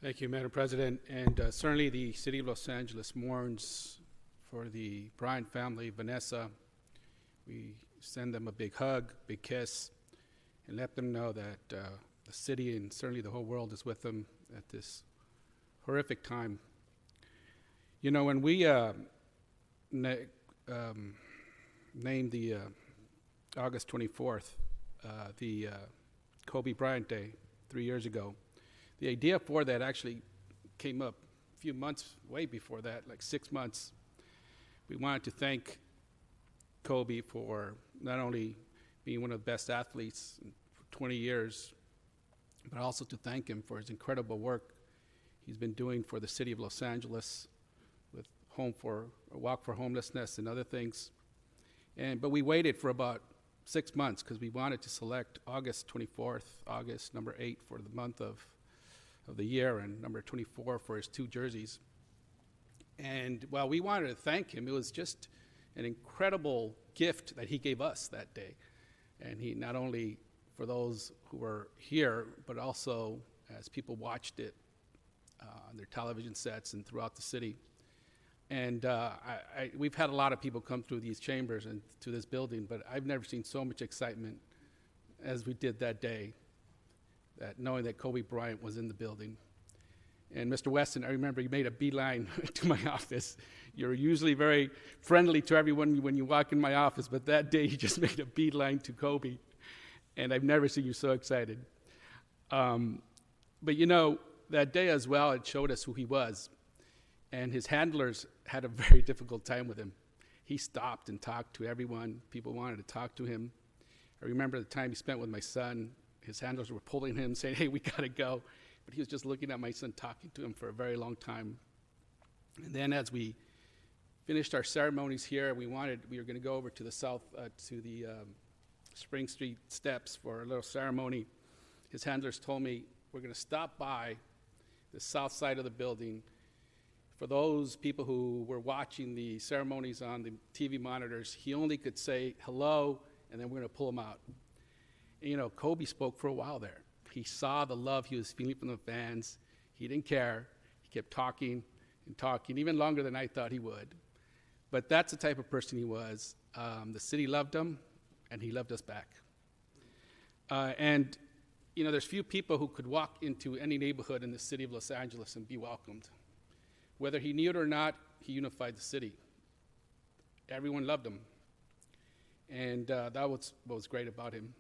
Thank you, Madam President. And certainly the City of Los Angeles mourns for the Bryant family, Vanessa. We send them a big hug, big kiss, and let them know that the city and certainly the whole world is with them at this horrific time. You know, when we named the August 24th the Kobe Bryant Day 3 years ago, the idea for that actually came up a few months, way before that, like 6 months. We wanted to thank Kobe for not only being one of the best athletes for 20 years, but also to thank him for his incredible work he's been doing for the city of Los Angeles with Walk for Homelessness and other things. But we waited for about 6 months because we wanted to select August 24th, August number 8 for the month of the year, and number 24 for his 2 jerseys. And while we wanted to thank him, it was just an incredible gift that he gave us that day. And he not only for those who were here, but also as people watched it on their television sets and throughout the city. And we've had a lot of people come through these chambers and to this building, but I've never seen so much excitement as we did that day, that knowing that Kobe Bryant was in the building. And Mr. Weston, I remember you made a beeline to my office. You're usually very friendly to everyone when you walk in my office, but that day you just made a beeline to Kobe. And I've never seen you so excited. But you know, that day as well, it showed us who he was. And his handlers had a very difficult time with him. He stopped and talked to everyone. People wanted to talk to him. I remember the time he spent with my son. His handlers were pulling him, saying, "Hey, we gotta go." But he was just looking at my son, talking to him for a very long time. And then as we finished our ceremonies here, we were gonna go over to the south, to the Spring Street steps for a little ceremony. His handlers told me, we're gonna stop by the south side of the building. For those people who were watching the ceremonies on the TV monitors, he only could say hello, and then we're gonna pull him out. And, you know, Kobe spoke for a while there. He saw the love he was feeling from the fans. He didn't care. He kept talking and talking, even longer than I thought he would. But that's the type of person he was. The city loved him, and he loved us back. And, you know, there's few people who could walk into any neighborhood in the city of Los Angeles and be welcomed. Whether he knew it or not, he unified the city. Everyone loved him. And that was what was great about him.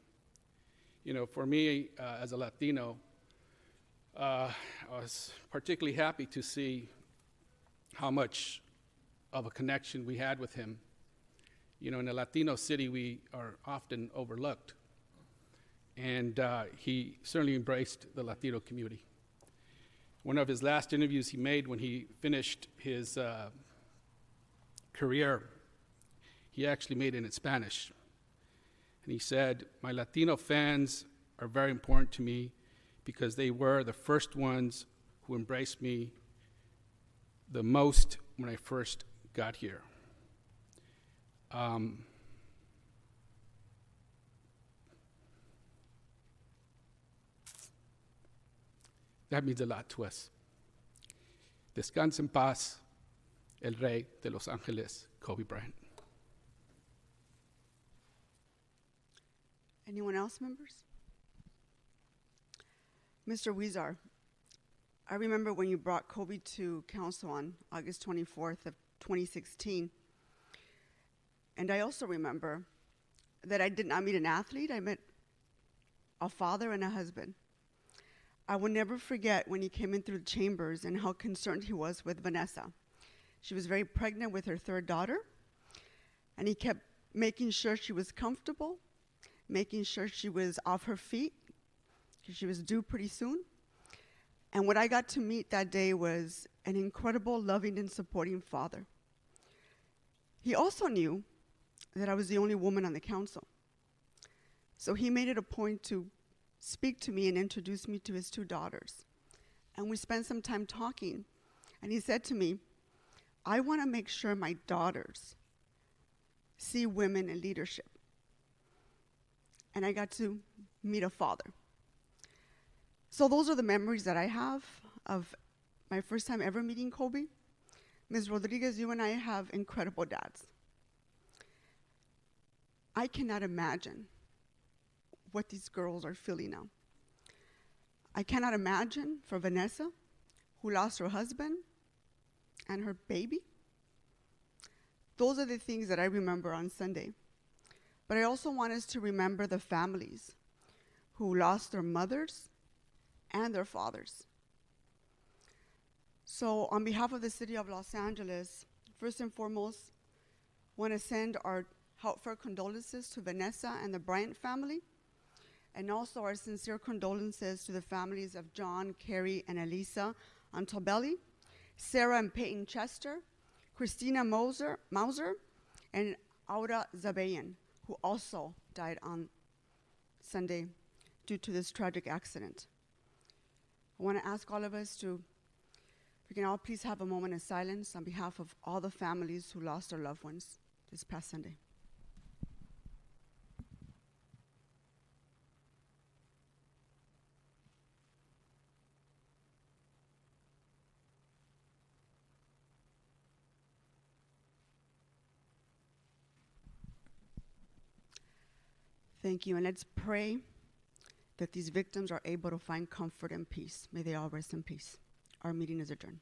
You know, for me, as a Latino, I was particularly happy to see how much of a connection we had with him. You know, in a Latino city, we are often overlooked. And he certainly embraced the Latino community. One of his last interviews he made when he finished his career, he actually made it in Spanish. And he said, "My Latino fans are very important to me because they were the first ones who embraced me the most when I first got here." That means a lot to us. Descansa en paz, el Rey de Los Ángeles, Kobe Bryant. Anyone else, members? Mr. Weezar, I remember when you brought Kobe to council on August 24th of 2016. And I also remember that I did not meet an athlete, I met a father and a husband. I will never forget when he came in through the chambers and how concerned he was with Vanessa. She was very pregnant with her third daughter, and he kept making sure she was comfortable, making sure she was off her feet, because she was due pretty soon. And what I got to meet that day was an incredible, loving, and supporting father. He also knew that I was the only woman on the council. So he made it a point to speak to me and introduce me to his two daughters. And we spent some time talking. And he said to me, I want to make sure my daughters see women in leadership. And I got to meet a father. So those are the memories that I have of my first time ever meeting Kobe. Ms. Rodriguez, you and I have incredible dads. I cannot imagine what these girls are feeling now. I cannot imagine for Vanessa, who lost her husband and her baby. Those are the things that I remember on Sunday. But I also want us to remember the families who lost their mothers and their fathers. So on behalf of the city of Los Angeles, first and foremost, want to send our heartfelt condolences to Vanessa and the Bryant family, and also our sincere condolences to the families of John, Carrie, and Elisa Antobelli, Sarah and Peyton Chester, Christina Mauser, and Aura Zabayan, who also died on Sunday due to this tragic accident. I want to ask all of us to, if we can all please have a moment of silence on behalf of all the families who lost their loved ones this past Sunday. Thank you, and let's pray that these victims are able to find comfort and peace. May they all rest in peace. Our meeting is adjourned.